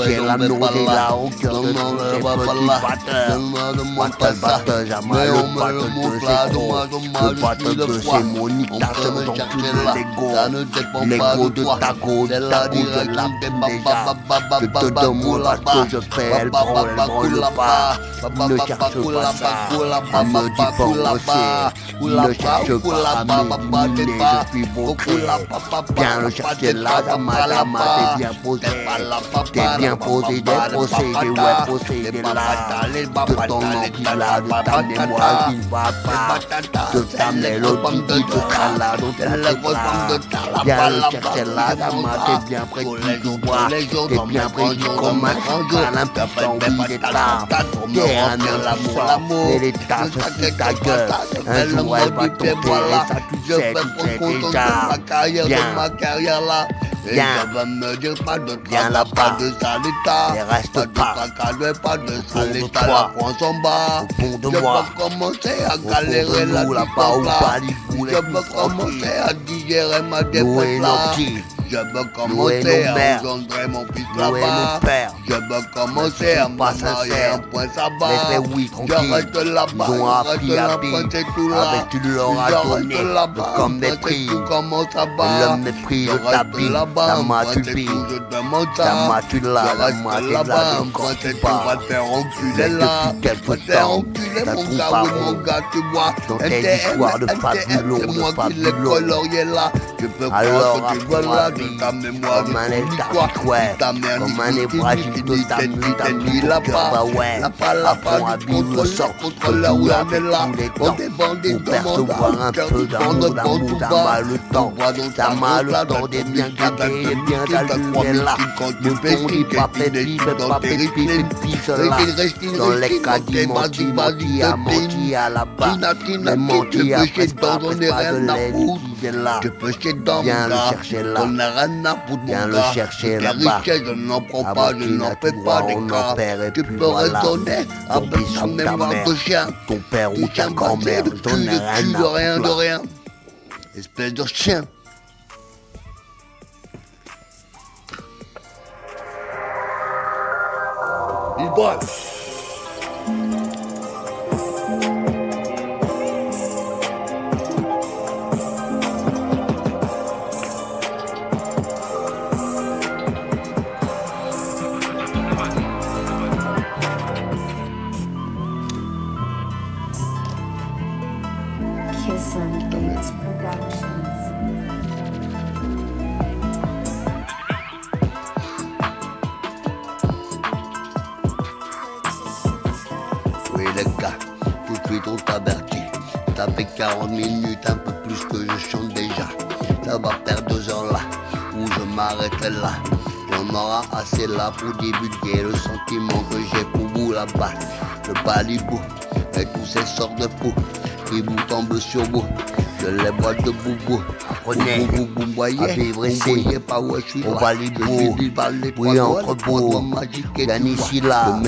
J'ai la nausée là au cœur de tous ces petits batteurs. Batteur, jamais le batteur de ses gros. Le batteur de ses moniques, t'as ce dont tu veux l'ego. L'ego de ta go, je l'appelle déjà. Je te demande à ce que je fais, elle branle pas. Ne cherche pas ça, ne me dis pas aussi. Ne cherche pas à m'éliminer, je suis bon créé. Viens le chercher là, dama, t'es bien posé. T'es bien posé, des possédés, ouais, possédés là. De ton empire là, de ta mémoire qui ne va pas. De ta mélodie qui te cala dans ta tête là. Viens le chercher là, dama, t'es bien prêt du doigt. T'es bien prêt du comme un crâne impuissant, oui, d'être là. T'es un impuissant, et l'État se fout ta gueule. Un jour elle va t'enterrer, ça tu sais déjà. Ma carrière là, Et ça va me dire pas de travail, pas de sale état, pas de tracas, pas de sale état, la France en bas. Je peux commencer à galérer la là-bas, je peux commencer à digérer ma défaite là. Je veux commencer à engendrer mon fils là-bas. Je veux commencer à me marier un point sabbat. Je reste là-bas, je reste là-bas, c'est tout là. Tu leur as donné comme mépris, le mépris de ta vie, la matubie, la matula, la matula, un point c'est tout, va te faire enculer là. Va te faire enculer mon gars, tu vois. Dans tes histoires de fabuleux, c'est moi qui l'ai colorié là. Je peux croire que tu vois là. Ta mémoire comme un état comme un ébrahim de ta nuit là-bas, apprends à vivre sort contrôleur où on est là, on dépend des percevoir un peu d'amour, t'as mal le temps, des biens gâtés, des biens d'allumer là, le ton dit pas pépi, pas pépi, dans les cas d'imenti, menti à la bas, les mentis à presque pas de l'aide qui vient là, viens le chercher là. Viens le chercher là-bas. Je n'en prends pas, je n'en fais pas des cas. Tu peux raisonner avec ta mémoire de chien. Ton père ou ta grand-mère, j'en ai rien de rien. Espèce de chien. Il bat. Oui les gars, tout de suite on t'avertit. Ça fait 40 minutes, un peu plus que je chante déjà. Ça va faire 2 heures là, où je m'arrêterai là. J'en aura assez là pour divulguer le sentiment que j'ai pour vous là-bas. Le balibou et tous ces sortes de poux qui vous tombent sur vous. Je les bois de boubou. Apprenez vous voyez, à vivre ici. Vous voyez pas où je suis au Balibou, oui entre vous, bien ici là,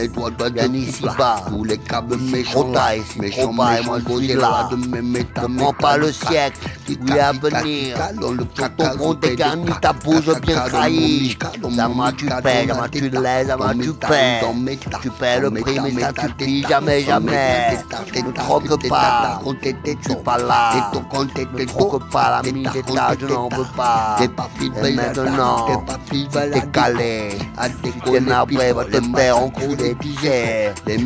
bien ici bas, tous les câbles méchants, trop tard ici, méchants, trop bas, et moi je suis là, ne prends pas le siècle, oui à venir, sur ton compte dégarni, ta bouse bien craillée, ça m'a tu paies, ça m'a tu laises, ça m'a tu paies le prix, mais ça tu payes jamais, jamais, ne troque pas, tu pas là, ne troque pas la mise d'état, je n'en veux pas, et maintenant, t'es calé, t'es navré, va te faire en coup des disères, c'est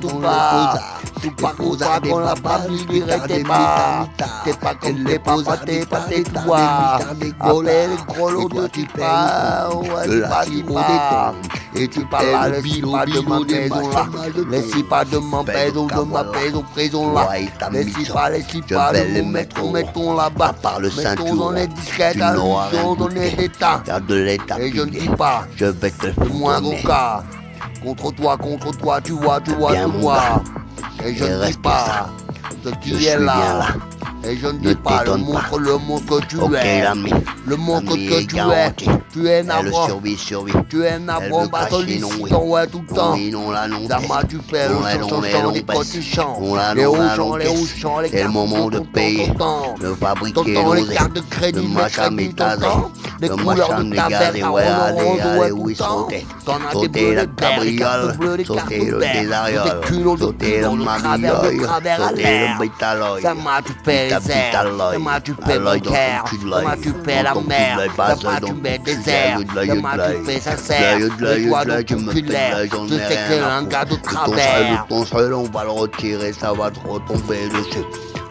tout pas, tu pas qu'on l'a pas libéré, t'es pas comme les papas, t'es pas tes doigts, appelle les gros lots de tu pas, ouais, et tu parles, laisse pas de ma maison là, laisse pas de ma maison, prison là, laisse pas de nous mettons là-bas, par le mettons dans les disquettes, allusions, dans les états, de l'état, et je ne dis pas, je vais te le moindre cas, contre toi, tu vois, et je ne dis pas, ce qui est là. Et je ne dis pas le monstre que tu es, le monstre que tu es navrant, tu es navrant, pas sollicitant, ouais tout le temps, Dama tu fais le chant, les potes tu chantes, les hauts chants, les c'est le moment de payer, de fabriquer les cartes de crédit, les couleurs de ta bête, allez, oui, sauter la cabriole, sauter le désariole, sauter le mamillole, sauter le bétaloï, Dama tu fais les airs, Dama tu fais mon cœur, Dama tu fais la mer, Dama tu mets des airs, Dama tu fais sincère, les doigts oculaires, je sais que t'es un gars de travers. Ton seul, on va le retirer, ça va te retomber dessus.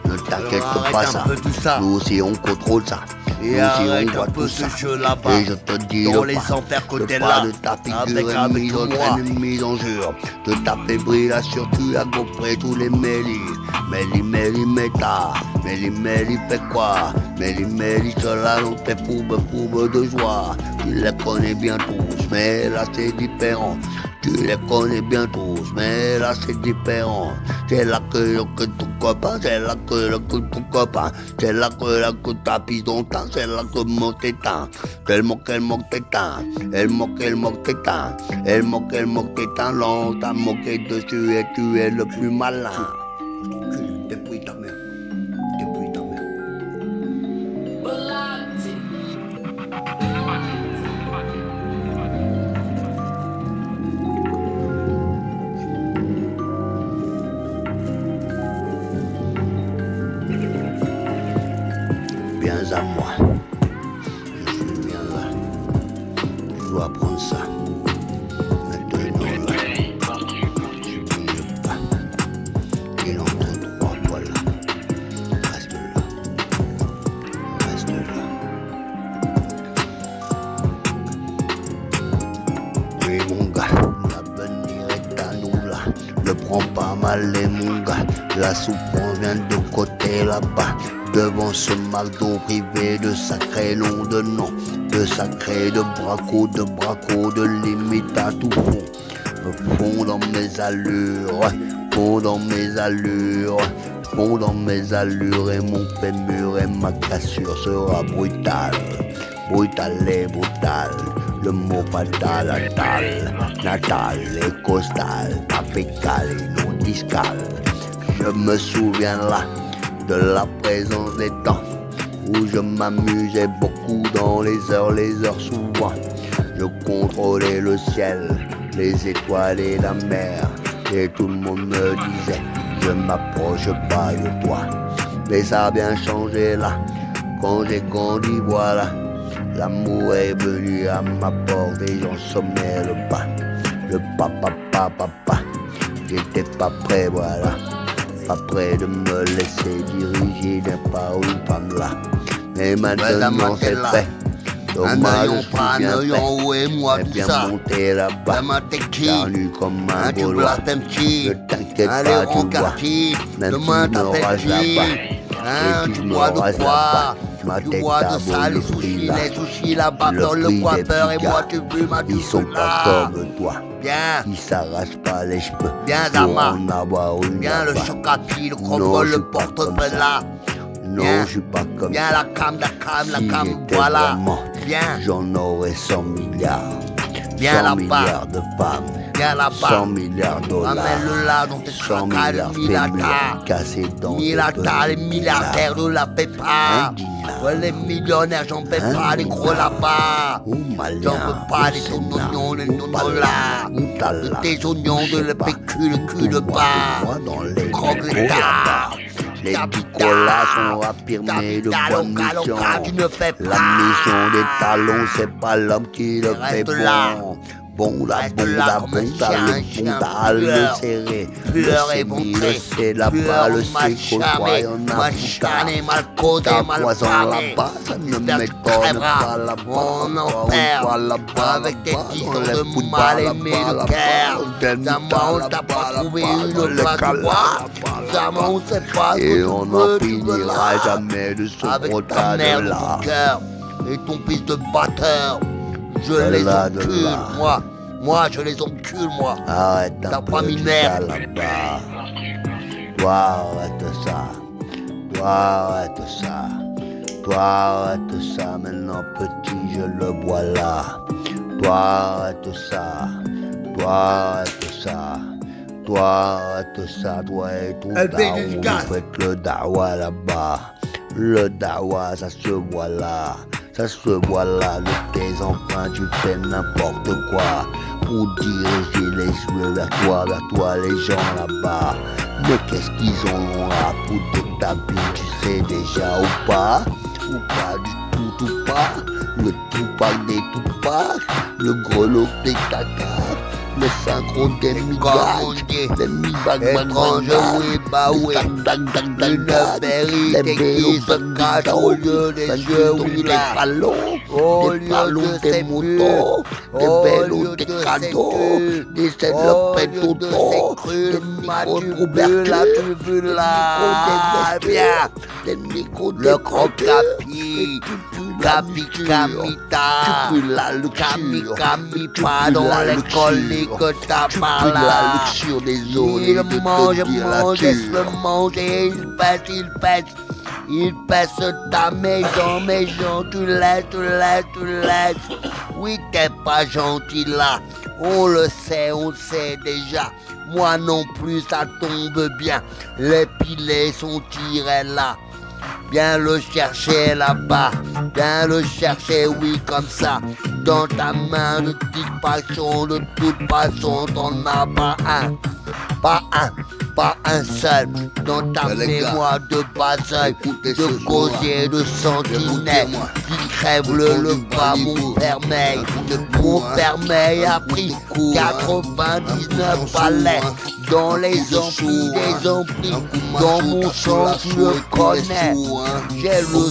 Ne t'inquiète pas ça, nous aussi on contrôle ça. Et arrête un peu ce jeu là-bas, et je te dis dans les enfers que t'es là, de ta figure une mise en jure, de ta fibrillation tu as compris tous les mélis, méli méta, méli fait quoi, méli cela dans tes pourbes de joie, tu les connais bien tous, mais là c'est différent. Tu les connais bien tous, mais là c'est différent. C'est là que ton copain, c'est là que ton copain, c'est là que ta pisse dans le temps, c'est là que mon tétin. Elle moque tétin, elle moque tétin, elle moque tétin, l'on t'a moqué dessus et tu es le plus malin. Dépouille ta mère, dépouille ta mère. Viens à moi, je suis bien là, je dois prendre ça. Maintenant là, je bouge pas, et l'entre trois, voilà, reste là, reste là. Oui mon gars, l'avenir est à nous là, ne prends pas mal les mon gars, la souffrance vient de côté là-bas. Devant ce McDo privé de sacré nom de nom, de sacré de braco, de limite à tout fond. Fond dans mes allures, fond dans mes allures, fond dans mes allures et mon fémur et ma cassure sera brutale, brutal et brutal. Le mot fatal, natal et costal, pas fécal et non discal. Je me souviens là de la présence des temps où je m'amusais beaucoup dans les heures souvent. Je contrôlais le ciel, les étoiles et la mer, et tout le monde me disait je m'approche pas de toi. Mais ça a bien changé là, quand j'ai grandi voilà. L'amour est venu à ma porte et j'en sommais le pas. Le papa, j'étais pas prêt voilà. Pas prêt de me laisser diriger par une femme là. Mais maintenant c'est fait. Dommage, je suis bien fait. Et bien monté là-bas, carnu comme un gaulois. Ne t'inquiète pas, tu vois. Même si je me rase là-bas, et si je me rase là-bas, ma tête à le prix là. Le prix des pigas, ils sont pas comme toi. Bien. Ils s'arrachent pas les cheveux. Bien, Zama. Bien le choc à pied, le crocodile, le porte-pelle là. Non, je suis pas comme bien ça. La cam, voilà. Bien. J'en aurais 100 milliards. Bien 100 milliards de femmes. Bien là-bas. 100 milliards de dollars. Amène-le là dans tes 100 milliards milliards cassés dans les milliardaires de la paix pas. Ouais, les millionnaires, j'en paie pas, les gros là-bas. J'en peux pas, les ton oignon, les nonos là. De tes oignons, de le PQ, le cul de bas. Croque les tas. Les Nicolas sont affirmés de bonne mission. La mission des talons, c'est pas l'homme qui le fait bon. Bon, le serré, le semi, le c'est là-bas, le sécotoy, on a fouta. T'as poison là-bas, ça ne m'étonne pas là-bas. On en perd avec des histoires de mal aimé de guerre. Zama, on t'a pas trouvé une place. Zama, on sait pas ce et que on tu n'en veux, finira jamais de ce avec ta brotage mère là. de cœur et ton fils de batteur. Je les encule, moi je les encule, moi. Arrête un T'as peu pas de mis ça merde. là-bas. Toi arrête ça. Toi arrête ça. Toi arrête ça. Maintenant petit je le vois là. Toi arrête ça. Toi arrête ça. Toi arrête ça. Toi et ton dawa. Vous faites le dawa là-bas. Le dawa ça se voit là. Ça se voit là, de tes empreintes, tu fais n'importe quoi pour diriger les yeux vers toi les gens là-bas. Mais qu'est-ce qu'ils ont à foutre de ta vie, tu sais déjà ou pas du tout pas. Le Tupac des Tupac, le grelot des caca, le synchro des migages, les mi-bag, oui, bah oui. Une vérité qui se cache au lieu des yeux, oui là. Au lieu de des ces motos, des vélos, des cadeaux, des salopettes d'auto, des micro-trouvertures, là, tu veux là, bien. des micro Le croque à pied, Capi Camita, Cami Cami, pas dans l'école, que t'as par là. Il mange, laisse-le manger, il pèse. Il pèse ta maison, tu laisses. Oui, t'es pas gentil là, on le sait déjà. Moi non plus, ça tombe bien, les pilets sont tirés là. Viens le chercher là-bas, viens le chercher, oui, comme ça. Dans ta main de toute façon, t'en as pas un seul. Dans ta mémoire de basaille, de gosier, de sentinelle, qui crève le bas, mon père a pris 99 balais. Dans les amplis des amplis, dans mon sang tu le connais. J'ai le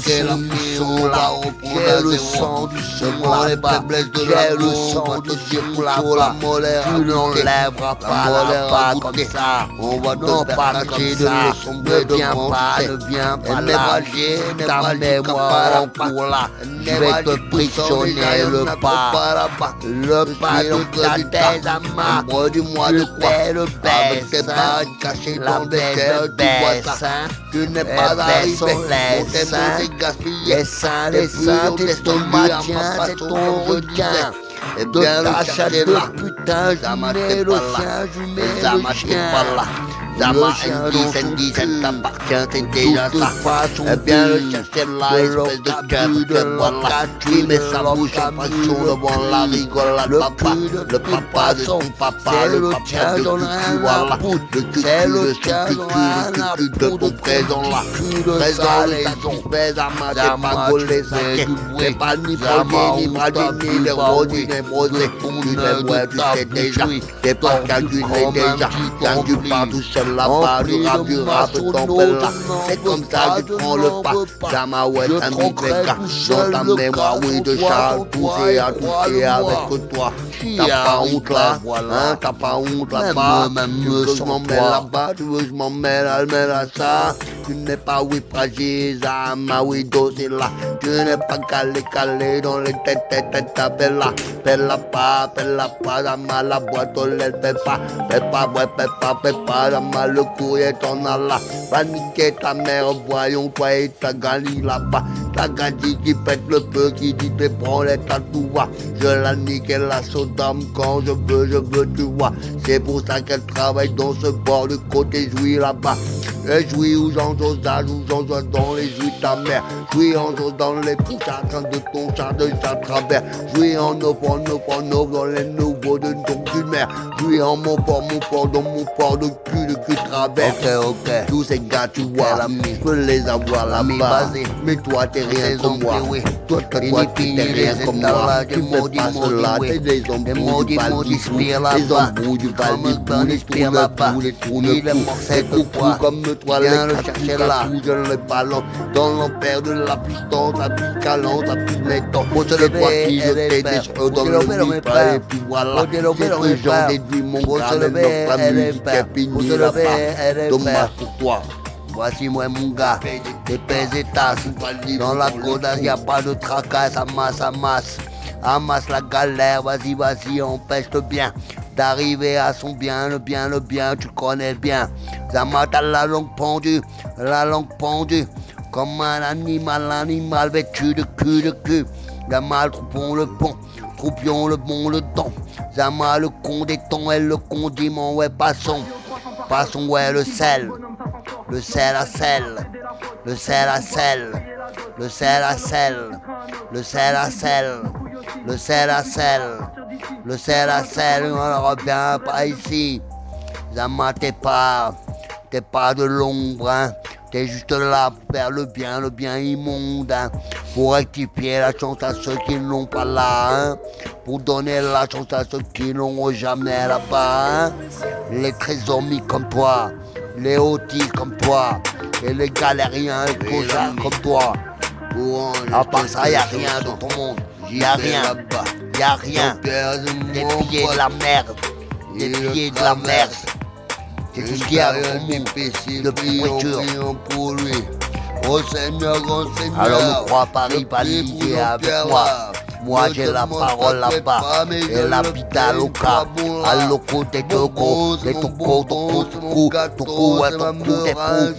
sang là, j'ai le sang du sang là-bas, j'ai le sang du sang là-bas. Tu l'enlèveras pas là-bas comme ça. On va non pas comme ça. Ne viens pas là. Ta mémoire en cours là. Je vais te prisonner le pas de ta tête à ma. Le baisse, la baisse, tu n'es pas arrivé, les seins, c'est ton maintien, c'est ton requin. De ta chatte de putain, je mets le chien. Zama Andy, ça t'appartient, c'est déjà ça. Eh bien, le chercher là, espèce de cœur, voilà. Il met sa bouche en façon devant la rigolade, le papa de ton papa, le papa de ton cul, voilà. Le cul de ton présent là. Présent, t'as ton fait, Zama, t'es pas gaulé, t'es pas ni premier, ni mardi, ni rosé, ni rosé. Tu sais, ouais, tu sais déjà, t'es pas calculé déjà, quand tu pars tout seul là-bas, du rap, ton père là. C'est comme ça que tu prends le pas. Zama, ouais, t'as mis Becca dans ta mémoire, oui, de Charles, touché à toucher avec toi. T'as pas honte là, hein, t'as pas honte là-bas. Tu veux que je m'en mets là-bas, tu veux que je m'en mets là, ça. Tu n'es pas, oui, fragile, Zama, oui, dosé là. Tu n'es pas calé dans les têtes, ta bella. Pella pas, Zama, la boîte aux lettres, fais pas, Zama, le courrier t'en a là. Va niquer ta mère, voyons toi et ta galie là-bas. Ta gadie qui pète le feu, qui dit t'es branlette à tout va. Je la nique et la sodame quand je veux, tu vois. C'est pour ça qu'elle travaille dans ce bord de côté, jouis là-bas. Et jouis où j'en ose dans les jouis de ta mère. Jouis en ose dans les poussins de ton chat de sa travers. Jouis en offre dans les nouveaux de ton mère. Jouis en mon port dans mon port de cul travers. Ok. Tous ces gars, tu vois, je peux les avoir là-bas. Mais toi, t'es rien comme moi. Toi, t'es rien comme moi. Tu fais pas cela, t'es des embrouilles du Val les tourne-coups. C'est coucou comme toi, les catou, les ballons. Dans l'empire de la puissance, la plus calante, la plus méthode. C'est toi qui jetais des cheveux dans le mippa et puis voilà. C'est que j'en déduis mon crâne, donc la musique est finie là-bas. Dommage pour toi. Voici moi mon gars, t'es pesé tasse. Dans la godasse y'a pas de tracas, amasse. Amasse la galère, vas-y, empêche-le bien d'arriver à son bien, le bien, tu connais bien. Zama t'as la langue pendue, comme un animal vêtu de cul. Zama troupion le bon le don. Zama le con des tons et le condiment, ouais, passons, ouais, le sel à sel, on ne revient pas ici. Zama, t'es pas de l'ombre, hein. T'es juste là pour faire le bien immonde, hein. Pour rectifier la chance à ceux qui n'ont pas là, hein. Pour donner la chance à ceux qui n'ont jamais là-bas, hein. Les trésoreries comme toi, les autistes comme toi, et les galériens, les cousins comme toi. À part ça, y'a rien dans ton monde. Y'a rien. Des pieds de la merde. C'est tout ce qu'il y a dans ton monde de pourriture. Oh Seigneur, grand Seigneur. Alors ne crois pas rivaliser avec moi. Moi j'ai la parole là-bas. Et l'habitat local. À l'oko de toko. De toko, toko, toko. Toko est ton coup de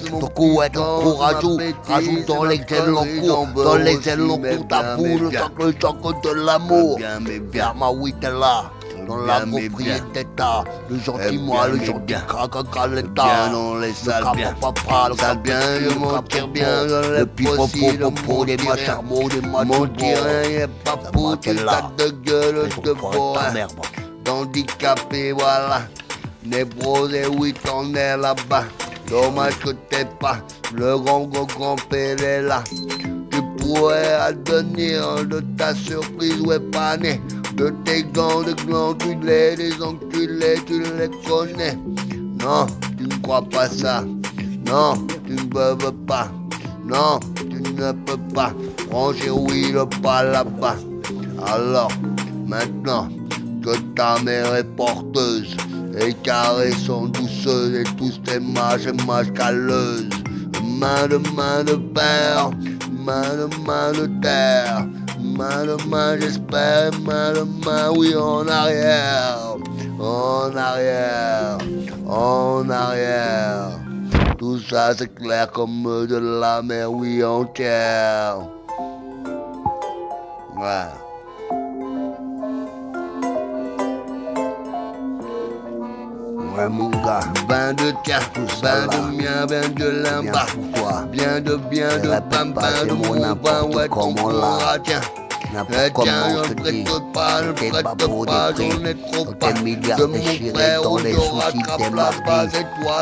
pou. Toko est ton courageux. Rajoute dans les ailes l'encours. Dans les ailes l'encours ta boule. Le choc de l'amour. Yama oui t'es là. Dans la propriété t'as. Le gentil moi, le gentil caca l'état. Dans les salles bien. Papa, le Ça bien, je m'en tire bien dans les le pipo, des macharmots, des Mon terrain est pas pour tes tas de gueule de bois. merde. Handicapé, voilà. Nébrosé, oui, t'en es là-bas. Dommage que t'es pas le grand père est là. Tu pourrais advenir de ta surprise, ouais, pas né. De tes gants de glands, tu les enculés, tu les connais. Non, tu ne crois pas ça. Non, tu ne peux pas. Non, tu ne peux pas franchir, oui, le pas là-bas. Alors, maintenant que ta mère est porteuse, et carrés sont douceuses, et tous tes mages calleuses. Main de père, main de terre, main j'espère, main, oui, en arrière, en arrière, en arrière. Tout ça c'est clair comme de la mer, oui, entière. Ouais. Ouais mon gars, Ben de tien, ben de mien, ben de là-bas. Bien de bam, ben de mon bain, ouais, ton pourra, tiens. Tiens, je ne prête pas, j'en ai trop pas. De mon frère, on t'aura crape là-bas, c'est toi,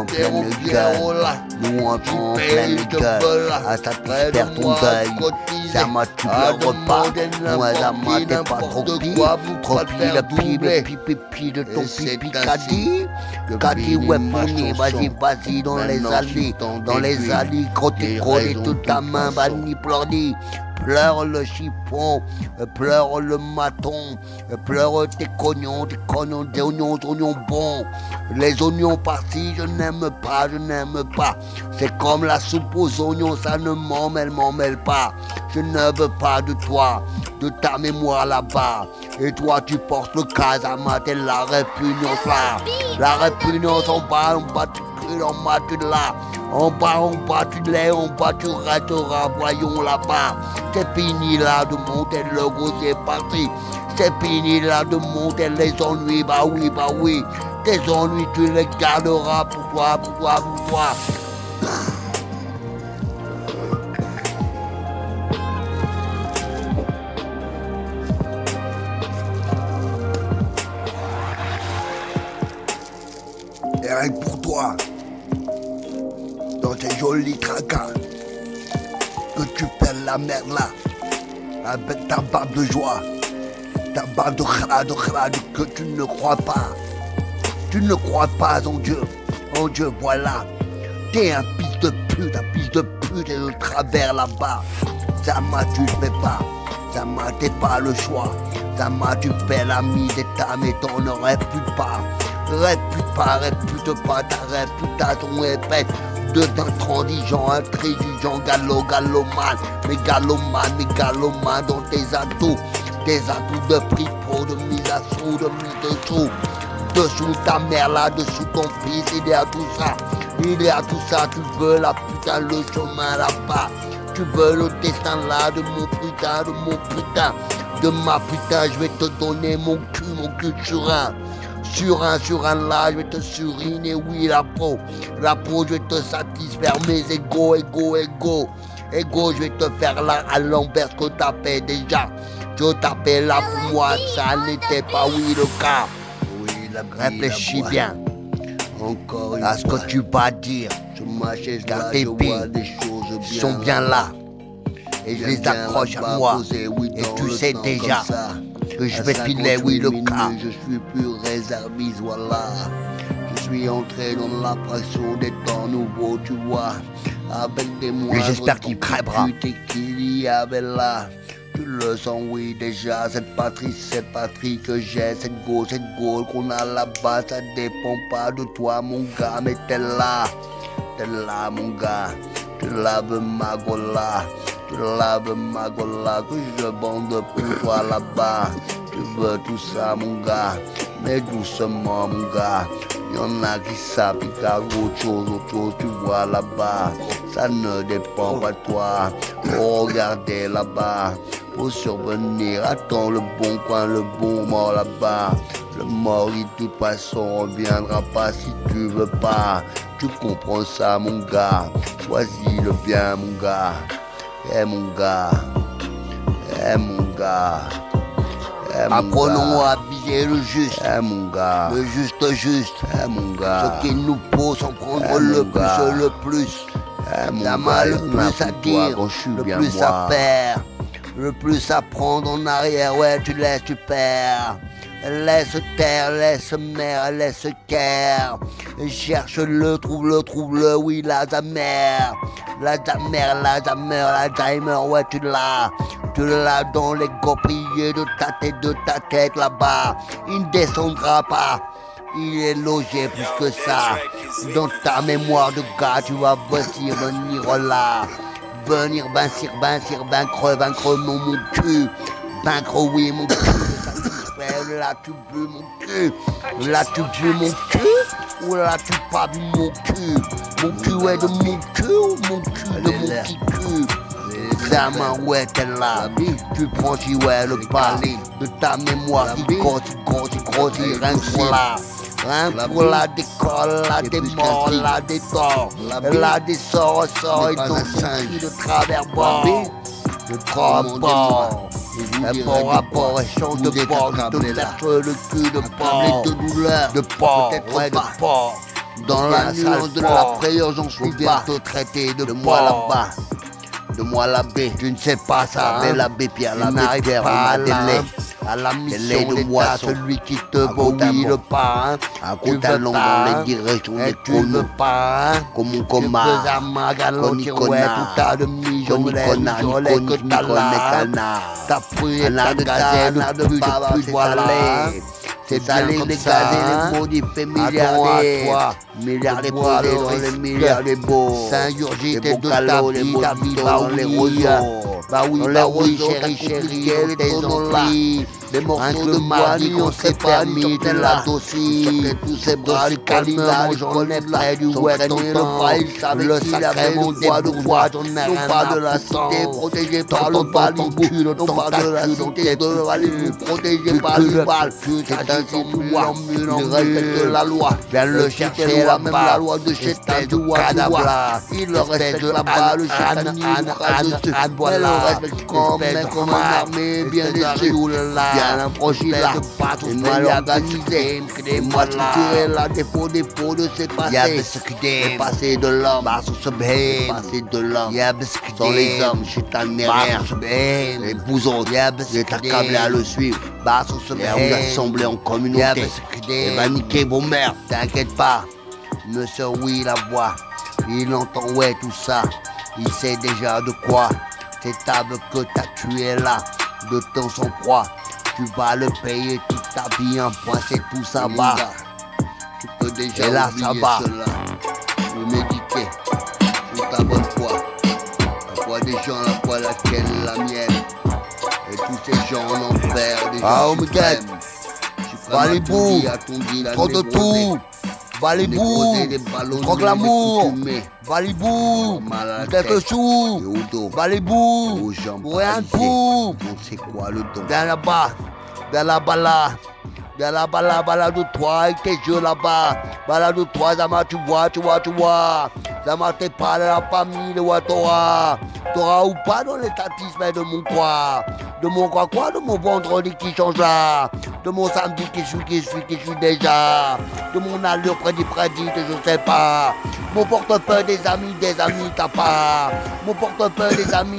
t'es au pierrot là. Nous entrons en pleine gueule, à satisfaire ton deuil. Ça m'a tué le repas, moi ça m'a t'es pas trop pile, le pipi de ton pipi qu'a dit ouais pony, vas-y dans les allées, crotter toute ta main, banni plordi. Pleure le chiffon, pleure le maton, pleure tes cognons, des oignons bons. Les oignons par-ci, je n'aime pas. C'est comme la soupe aux oignons, ça ne m'emmêle pas. Je ne veux pas de toi, de ta mémoire là-bas. Et toi tu portes le casamate et la répugnance là. La répugnance en bas tu cul, en bas tu là. En bas tu l'es, en bas tu resteras, voyons là-bas. C'est fini là de monter le gros, c'est parti. C'est fini là de monter les ennuis, bah oui. Tes ennuis tu les garderas pour toi. Et rien que pour toi, dans tes jolis tracas, que tu perds la merde là, avec ta barbe de joie, ta barbe de crade, que tu ne crois pas. Tu ne crois pas en Dieu, voilà. T'es un fils de pute et le travers là-bas. Ça m'a tu fais pas, ça m'a t'es pas le choix. Ça m'a tu fais l'ami d'état mais t'en aurais plus pas. Répute pas, ta réputation est faite d'un transigeant, intransigeant, galloman, mais galloman dans tes atouts de prix pour de mise à sous, de mise dessous ta mère là, dessous ton fils, il y a tout ça, tu veux la putain, le chemin là-bas, tu veux le destin là de mon putain, de ma putain, je vais te donner mon cul sur un là, je vais te suriner, oui, la peau, je vais te satisfaire mes égos, je vais te faire là à l'envers ce que t'as fait déjà, je t'appelle là pour moi, ça n'était pas, oui, le cas, Oui, réfléchis bien, encore à ce que tu vas dire, car tes billes sont bien là, et je les accroche à moi, et tu sais déjà que je vais filer, oui, le cas. Je suis plus réserviste, voilà. Je suis entré dans la fraction des temps nouveaux, tu vois. Avec des moindres j'espère qu'il crèvera. Qu'il y avait là. Tu le sens, oui, déjà. Cette patrie que j'ai, cette go qu'on a là-bas, ça dépend pas de toi, mon gars. Mais t'es là, mon gars. Tu laves ma gola, tu laves ma gola, que je bande pour toi là-bas. Tu veux tout ça mon gars, mais doucement mon gars. Y'en a qui savent faire autre chose, tu vois là-bas. Ça ne dépend pas de toi. Oh, regardez là-bas. Pour survenir, attends le bon coin, le bon mort là-bas. Le mort, il de toute façon reviendra pas si tu veux pas. Tu comprends ça, mon gars. Choisis le bien, mon gars. Eh, mon gars. Eh, mon gars. Apprenons à habiller le juste. Eh, mon gars. Le juste. Eh, mon gars. Ce qu'il nous faut, s'en prendre le plus. La main, le plus à dire, le plus à faire. Le plus à prendre en arrière, ouais, tu laisses, tu perds. Laisse terre, laisse mer, laisse guerre. Cherche-le, trouve-le, oui, l'Alzheimer. L'Alzheimer, ouais, tu l'as. Tu l'as dans les gopillés de ta tête là-bas. Il ne descendra pas. Il est logé plus que ça. Dans ta mémoire de gars, tu vas venir là. Venir, creux, mon cul. Oui, mon cul. Là, tu veux mon cul. Là, tu veux mon cul. Ou là, tu pas vu mon cul. Mon cul est de mon cul ou mon cul de mon petit cul. Ta main, ouais, t'es là. Tu franchis, ouais, le pas de ta mémoire qui grossit, rien que pour là. Rien pour la décolle, la des morts, la des torts, la des sorts, et ton qui de travers bord, de transport, un bon rapport, échange de porc, de lâche le cul de porc, de douleur, de porc, ouais, de porc. Dans la nuance de la frayeur, j'en suis bientôt traité de moi là-bas. De moi l'abbé, tu ne sais pas ça, mais l'abbé Pierre, l'abbé Pierre, on a des laits. À la mission de moi, celui qui te vomit le pain. À côté de dans les directions des chronos. Comme mon coma, comme tout à demi, je me que t'as là. T'as pris ta gazelle, de plus voilà. C'est salé, les gazelles, les maudits, milliardaires. Milliardaires posés dans les milliards des beaux. Saint-Urgite de ta vie, dans les roseaux. Bah oui, chérie, tes envies. Des morceaux de mardi, on s'est permis de la dossier. Tous ces bras, les calibres, j'en ai près du ouais, le sacré mon doigt de voix, j'en ai rien pas de la cité, protégé par le bal, non pas de la cité, de la protégé par le bal. C'est un pouvoir, il respecte la loi. Viens le chercher, la même la loi de chez du cadavre. Il le respecte là-bas, le chat, voilà. Il le respecte comme une armée bien déçue. Bien approché là, une mal organisée, des mois structurés là, défaut de ses passés. C'est passé de l'homme, passé de l'homme. Sans les hommes, je t'en ai rien. Les bousons, il est accablé à le suivre. Et à vous assembler en communauté. Et va niquer vos mères, t'inquiète pas. Monsieur oui la voix, il entend ouais tout ça. Il sait déjà de quoi. Cette table que t'as tué là, de ton sang-froid. Tu vas le payer toute ta vie, un point c'est tout, ça va. Tu peux déjà là, ça va. Le méditer sur ta bonne foi. La foi des gens, la foi laquelle la mienne. Et tous ces gens en enfer, des gens suprêmes. Valibou, trop de tout. Valibou, trop de l'amour. Valibou, quelques sous. Valibou, pour rien de fou. C'est quoi le don? Viens là-bas, viens là-bas là. Viens là-bas là, balade-toi avec tes yeux là-bas. Balade-toi, Zama, tu vois. Zama, t'es pas de la famille de Watora. T'auras ou pas dans l'étatisme de mon quoi? De mon quoi? De mon vendredi qui change là. De mon samedi qui suis déjà. De mon allure prédite, je sais pas. Mon portefeuille des amis, t'as pas. Mon portefeuille des amis,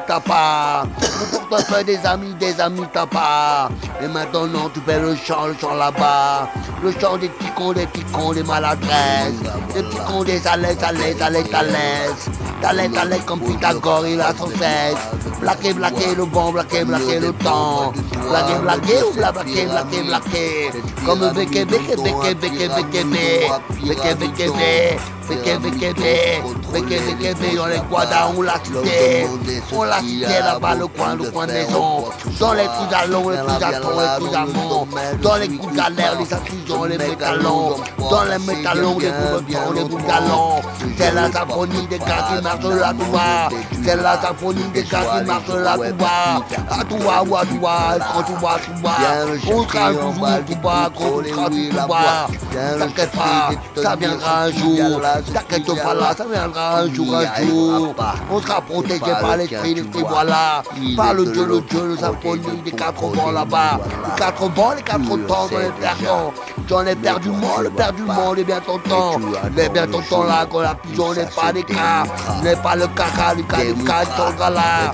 t'as pas. Mon portefeuille des amis, t'as pas. Et maintenant, tu fais le chant là-bas. Le chant des petits cons, des maladresses. Des petits cons, des alaises. T'allais comme Pythagore, il a son cesse. Blaquer le vent, blaquer le temps. Blaquer ou blaquer. Comme béké. dans les Guadas, on l'a cité là-bas, le coin maison, dans les coups d'allons, les coups d'allons, les coups d'amont, dans les coups galères, les affligeants, les métalons, dans les métalons, les coups les coups d'allons, c'est la symphonie des gars qui marchent là tout bas, c'est la symphonie des gars qui marchent là tout bas, à tout bas, ou à tout bas, quand tout bas, on crache toujours tout bas, quand on crache tout bas, t'inquiète pas, ça viendra un jour, t'inquiète pas là, ça viendra un jour, on sera protégé par l'esprit, voilà, par le Dieu, le symphonie des 4 vents là-bas, les 4 vents, les 4 temps dans les perdants, j'en ai perdu le monde, et bien ton temps, là, quand la pigeon n'est pas des cas, n'est pas le caca, le caca, là,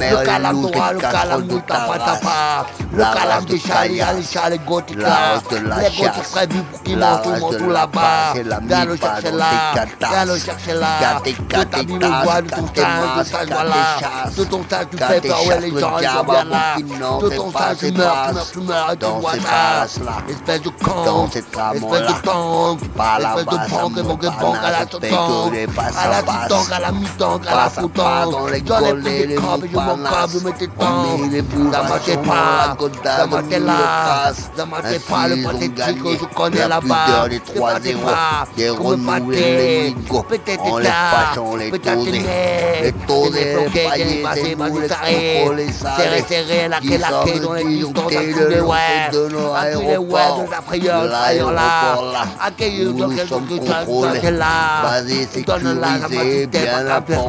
le calamdora, le calamdou, tapa, le calam des chales gothiques là, les gothiques prévus pour qu'ils montent tout là-bas, viens le chercher là, de ta vie le bois, de ton stage, voilà, de ton stage tu fais peur, ouais les gens ils sont bien là, de ton stage tu meurs, et tu vois ça, espèce de con, espèce de tank, espèce de banque à la tank, à la mi-tank, à la foutank, j'en ai pris des crabes, je m'en crabe, je mets tes tanks, ça m'attait pas, ça m'attait là, ça m'attait pas, le pathétique que je connais là-bas, c'est pas des bras, comme pâté, peut-être des tas, peut-être des nez, des bloqués, des passés, serré, laqué, dans les pistons, à tous les ouais, de la prière là, accueillir dans quelque là, donne là, ça m'a dit, t'es pas capable de ça,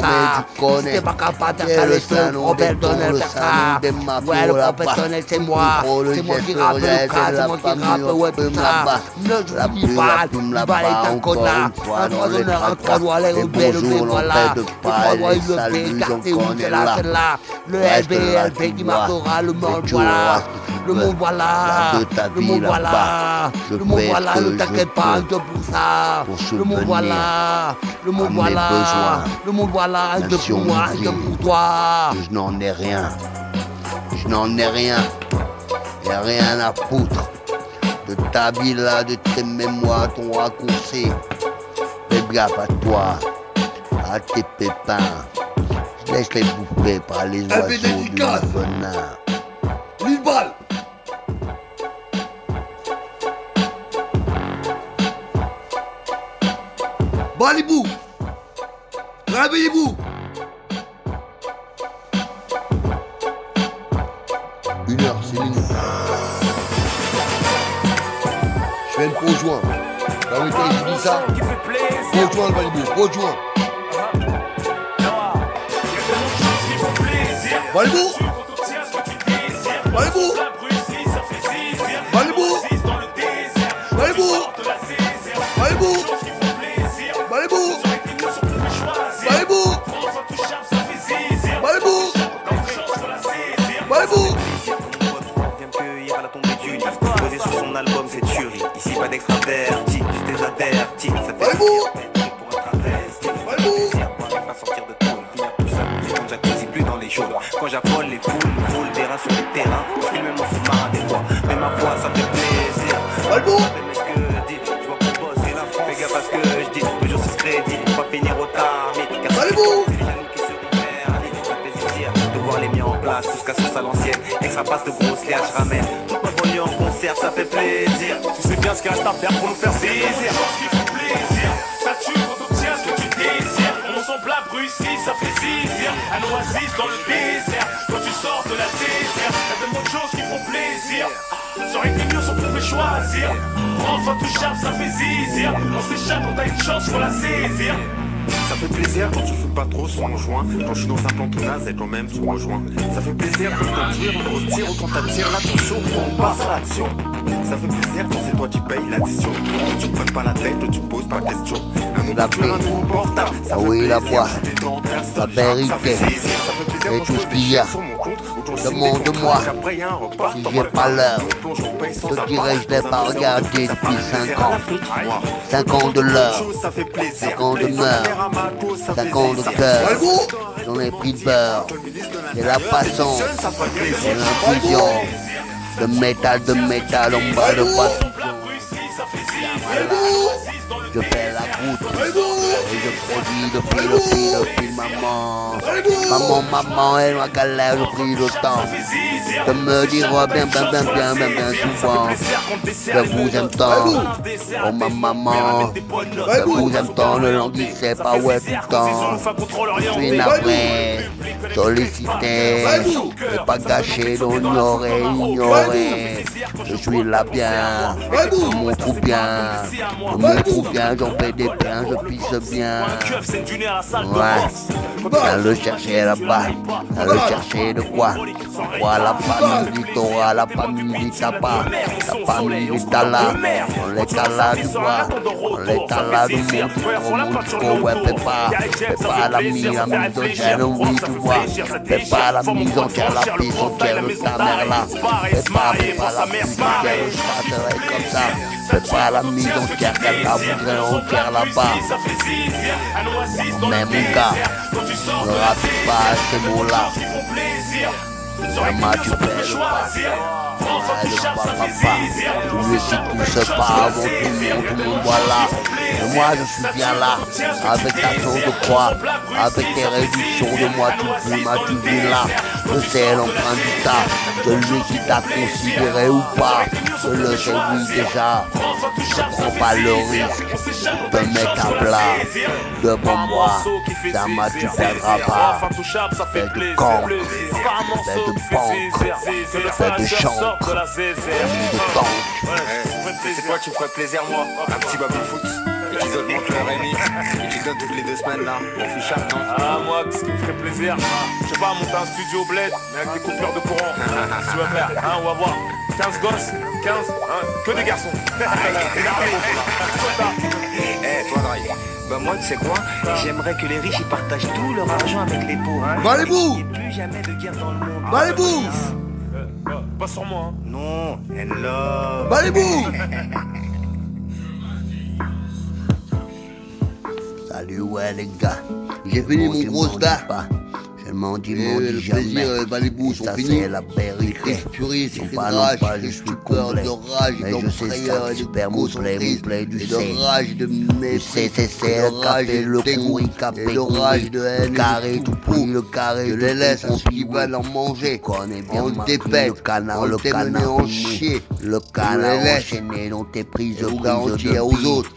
t'es pas capable de faire le seul, Robert Donnel, ouais, le professionnel, c'est moi qui rappe le cas, c'est moi qui rappe, ouais, tout ça, ne je dis pas, il est un connard, un troisième, un trois doigts, les rebelles, voilà, les trois doigts, il le fait, écarté, oui, c'est là, le LB qui marquera le monde, voilà. Le monde voilà, ne t'inquiète pas un peu pour ça. Le monde voilà, un peu pour moi, un peu pour toi. Je n'en ai rien, y'a rien à foutre de ta vie là, de tes mémoires, ton raccourci. Fais gaffe à toi, à tes pépins. Je laisse les bouffer par les oiseaux du venin. 1000 balles. Balibou, réveillez-vous. 1 heure, c'est minutes. Je fais une pause joint. La vérité, je dis ça. Pause joint, le Balibou, pause joint. Balibou, Balibou, Balibou, Balibou, Balibou. Album c'est tuerie, ici pas d'extraverti, juste des avertis, ça fait pour un travesti, pas sortir de tout, finir tout seul, j'ai mon jacuzzi plus dans les jours, quand j'affole les foules des reins sur le terrain, je filme mon sous-marin des fois, mais ma foi ça fait plaisir, mais ce que je dis, je vois qu'on bosse et la France, fais gaffe à ce que je dis, toujours c'est ce crédit, pas finir au tarmique, car c'est les jaloux qui se révèrent, ça fait plaisir de voir les miens en place, jusqu'à sauce à l'ancienne, extra passe de grosses liages, je ramène. En concert, ça fait plaisir. Tu sais bien ce qu'il reste à faire pour nous faire saisir. Qui font plaisir, ça tue quand on obtient ce que tu désires. On semble à Bruxelles, ça fait zizir. Un oasis dans le désert. Quand tu sors de la désert, y'a tellement de choses qui font plaisir. Ça aurait été mieux si on pouvait choisir. Enfin touchable, ça fait zizir. On s'échappe quand t'as une chance, faut la saisir. Ça fait plaisir quand tu fous pas trop sur mon joint. Quand je suis dans un plan tout naze et quand même tu me rejoins. Ça fait plaisir quand je t'attire, on se tire ou quand t'attires l'attention, on passe à l'action. Ça fait plaisir quand c'est toi qui payes l'addition. Tu te prennes pas la tête, tu poses pas de questions. La paix, oui la voix, la vérité, et tout ce qu'il y a. Demande-moi, si j'ai pas l'heure, te dirais je l'ai pas regardé depuis 5 ans. 5 ans de l'heure, 5 ans de meurtre, 5 ans de cœur, j'en ai pris de beurre, et la passante, et l'infusion, de métal en bas de passion. Je fais la goutte et je produis depuis maman. Maman, elle m'a galère, je pris le temps de me dire bien souvent. Je vous aime tant, oh ma maman. Je vous aime tant, ne languissez pas, ouais, tout le temps. Je suis navré, sollicité, ne pas gâché, ignoré. Je suis là bien, je montre bien, j'en fais des biens, je pisse bien. Ouais, viens le chercher là-bas, viens le chercher de quoi? La famille Torah, la famille Tapa, la famille Tala, on les tala du bois, on les tala du monde, ouais, fais pas la mise entière, oui, tu vois, fais pas la mise entière, la piste entière de ta mère là, fais pas la mise entière, je passerai comme ça, fais pas la mise entière, qu'elle la voudrait entière là-bas. Mais mon gars, ne rate pas ces mots-là. Maman, tu fais le papa. Tu me dis tout ce pas avant tout le monde, voilà. Et moi, je suis bien là, avec ta chose de quoi, avec tes réductions de moi, tu vis là. Je sais l'empreinte du tas, celui qui t'a considéré ou pas, je le sais oui déjà. Je prends pas le risque de mettre à plat devant moi. Ça m'a tu perdras pas. Fais de cancre, fais de banque, fais de chancre, de tank. C'est quoi qui me ferait plaisir, moi? Un petit baby foot et qu'ils augmentent le RMI et qu'ils donnent toutes les 2 semaines là pour fichard, non? Ah, moi, ce qui me ferait plaisir, je sais pas, monter un studio au bled, mais avec des coupures de courant. Qu'est-ce que tu vas faire? Hein, on va voir. 15 gosses, 15, hein, que des garçons. Toi, Drive. Bah moi, tu sais quoi? J'aimerais que les riches ils partagent tout leur argent avec les pauvres. Valez-vous! Il n'y ait plus jamais de guerre dans le monde. Valez-vous! Pas sur moi, hein. Non, elle love. Valez-vous! Salut, ouais, les gars. J'ai fini mon gros star. Je m'en dis, Le plaisir, Valez-vous, sont finis. c'est la vérité. Furie, Ils sont c'est pas de non rage, pas, je de suis stupeur, complet. de rage, Mais je sais d'emprayeur, ça, de super mon play, du et C. de rage, de mépris, C'est de rage, le de dégoût, pourri, café, et de rage, de haine, carré, tout pourri, le carré. je les laisse à ceux qui veulent en manger. On le dépète, le canard, on le le canard, démène en chier. le les canard laisse. enchaîné dans tes prises Je vous de garantis billes. aux autres.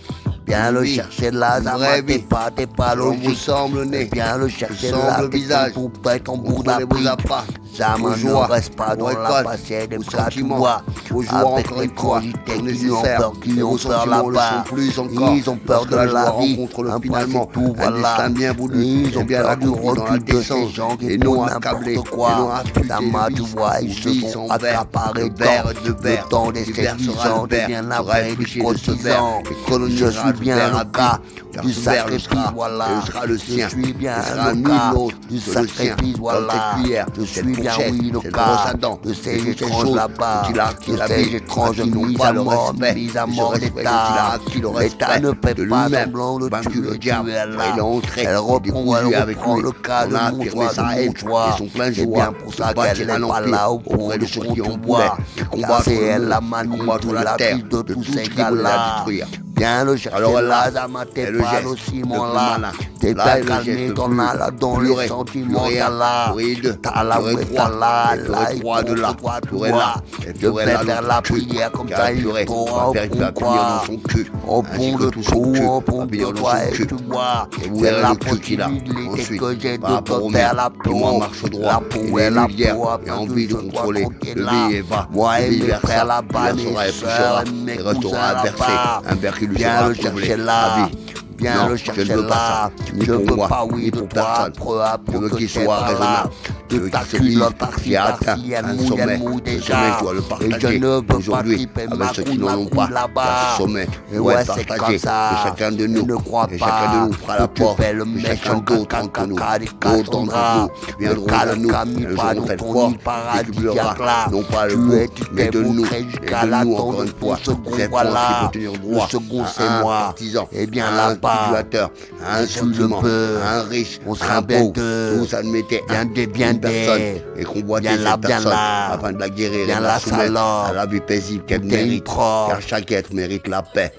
Viens le Oui. chercher là, ça Vraie t'es vie. pas On vous logique. semble le nez. Viens le chercher semble là, le visage. pour être en bout Vous ne vous a d'appris. pas. Ça Vos ne joies, reste pas vos dans la récoltes, passée des vos cas, tu sentiments, vois. vos joies Avec encore les une fois quantités sont qui ont nécessaires. peur, Et vos sentiments le là-bas. sont plus encore. Ils ont peur Parce de que là, je la vous vie. rencontre Un finalement point, c'est tout, un voilà. destin bien voulu. Ils ont bien peur du accompli dans la recul de ces décence. gens qui Et non font accablés. n'importe Et quoi. non affûtés Ça m'a, de tu vices. vois, Vos ils se vies font sont verts, accaparer de verre, le verre. temps des Du verre sera séduisants le verre. devient Tu la auras vraie du épluché de ce verre. cotisant. Et colonisera Je suis ce bien verre à le vie. cas Car du ce verre le sacrifice, sera, voilà. et ce sera le sien. Je suis bien Ce sera le nul cas l'autre du que le sien. sacrifice, Dans voilà. cette cuillère, Je cette suis bien, fourchette, oui, le cette cas brosse à dents, de et ces toutes ces étranges choses là-bas, dont il a acquis de la ces vie, étranges qui n'ont mises pas à le mort, respect, mises à et ce mort respect dont il a d'État. acquis le L'État respect ne fait de pas lui-même, semblant de vaincu tuer, le diable, tu es là. il est entré, Elle reprend avec lui, le cas on de a mon affirmé choix, sa de haine mon choix. et son plein de C'est joie bien pour de ça bâtir qu'elle n'est un pas empire là auprès de ceux qui en voulaient, bois. et combattre C'est elle le la monde, et combattre la manipulatrice terre de de tous tout ces ce qui voulait la gars-là. détruire. Viens le chercher Alors là, là, ma t'es elle le pas geste, le le ciment plus là. malin. T'es Là, pas elle le calmé geste ton plus là dans plus les vrai, sentiments plus rien, là. plus hideux, T'as la plus ouée, froid, t'as là, et plus là, froid de là, tu plus vois. là, et Je plus vais là faire dans la son cul. prière comme Car ça, elle il pleurait, faut on va faire une prière dans son cul, au ainsi pont que de tout son cul, au pont va finir de dans toi son et cul. tu vois. Et vous C'est verrez la le cul qu'il a. possibilité Ensuite, que j'ai par de rapport au te faire mien, la qui moi peau. marche La droit, peau et et la lumière, peau, et envie de contrôler le là. vie et va, Moi et vice mes versa, frères là-bas, il mes sera soeurs et et mes et restera cousins à verser, là-bas. un verre qui lui Viens sera le trouvé chercher à là. vie. Viens Non, le je chercher ne veux pas là. ça, Je ni pour veux moi, pas, oui, ni de pour toi, personne. Je veux qu'il soit raisonnable. Je veux de ta qu'il se dise culotte par-ci, qu'il a atteint par-ci, elle un mouille, sommet. elle mouille Ce déjà. sommet, je dois le Et je partager ne veux pas aujourd'hui triper avec ma ceux qui couille, n'en ma ont couille pas. là-bas. Car ce sommet Et doit ouais, être c'est partagé comme ça. de chacun de nous. Ne crois Et chacun de pas nous fera la que tu porte. fais le Et chacun méchant d'autres entre nous. caca, D'autres d'entre nous viendront à nous. Et nous serons très forts. Et tu pleureras, non pas le bout, mais de nous. Et de nous, encore une fois. C'est moi qui peut tenir droit le second, c'est à un moi. partisan, Eh bien, à la un cultivateur, un instrument, un riche, on sera un pauvre, bientôt, tous admettaient bien une personne des, et convoitaient bien là, cette personne là, afin de la guérir et bien de là, la soumettre salope, à la vie paisible qu'elle t'es une mérite, proie. car chaque être mérite la paix.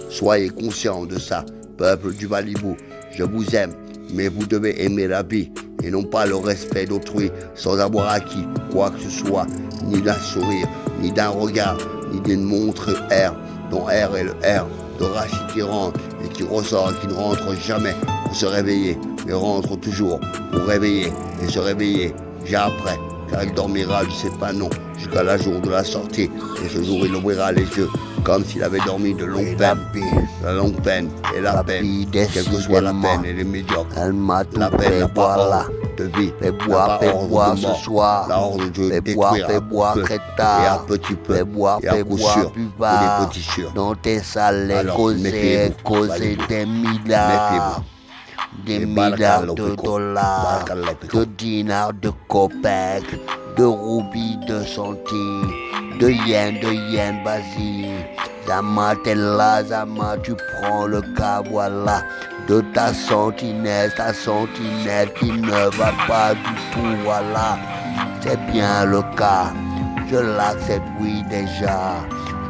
Soyez conscients de ça, peuple du Malibu, je vous aime, mais vous devez aimer la vie et non pas le respect d'autrui sans avoir acquis quoi que ce soit, ni d'un sourire, ni d'un regard, ni d'une montre R, dont R est le R de Rachid qui rentre et qui ressort et qui ne rentre jamais pour se réveiller, mais rentre toujours pour réveiller et se réveiller j'ai après, car il dormira, je sais pas non, jusqu'à la jour de la sortie, et ce jour il ouvrira les yeux, comme s'il avait dormi de longue peine, la longue peine et la peine, quelle que soit la peine, elle est médiocre, la peine n'a pas ordre de vie, fais boire ce soir, la ordre de fais détruire boire peu, très tard, et à petit peu, fais boire et à coup sûr, plus ou bas, des petits sûrs. dans tes salles, Alors, causer méfiez-vous, des milliards. Des milliards de dollars, de dinars, de copecs, de roupies, de centimes, de yens, vas-y. Zama, t'es là, Zama, tu prends le cas, voilà. De ta sentinelle qui ne va pas du tout, voilà. C'est bien le cas, je l'accepte, oui, déjà.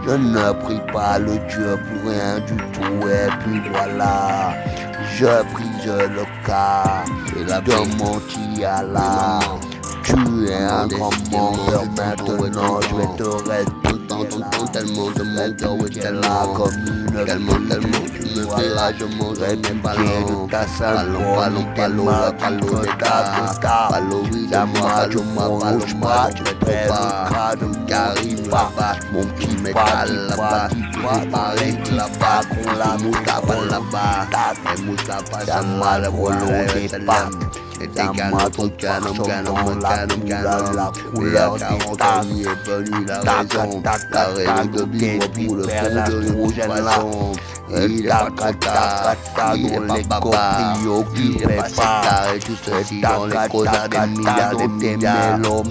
Je ne prie pas le Dieu pour rien du tout, et puis voilà. Je prise le cas de mon Tiala. Tu es un grand menteur, maintenant je vais te rester tellement de mon cœur est là comme une tellement tu me fais là, je mangerai mes ballons, ta sale ballon, mon petit métal là-bas, pareil là-bas, la moustafa là-bas, et moustafa ça m'a le volé des pattes. Et des canons, ton canon, la couleur des tasses est venue la raison de vivre pour le fond de l'ougène. Il est pas tata, il est pas baba, il est pas sectaire et tout ceci dans les causes des milliards, non,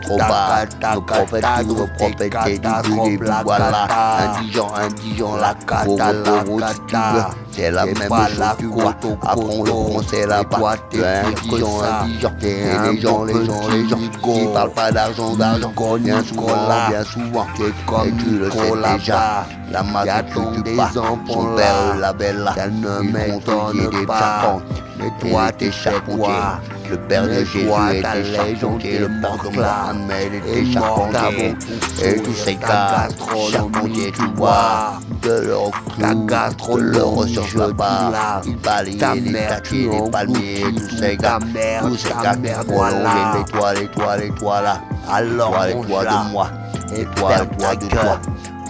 trop bas, nos prophètes qui nous prophètent du voilà, indigent, la cata, la cata, c'est la même chose, tu vois, apprends le français là-bas, t'es indigent, et les gens qui parlent pas d'argent, bien souvent, t'es comme tu le sais déjà. La masse des enfants son père la belle là, il m'étonne pas, mais toi t'es charpentier, le père de Jésus était charpentier, le père de Mohamed était charpentier, et tous ces gars, charpentier tu vois, de leur clou, de leur ressource là-bas, ils balayaient les quartiers, les palmiers, tous ces gars les toits là, alors les toits de moi, et toi de toi.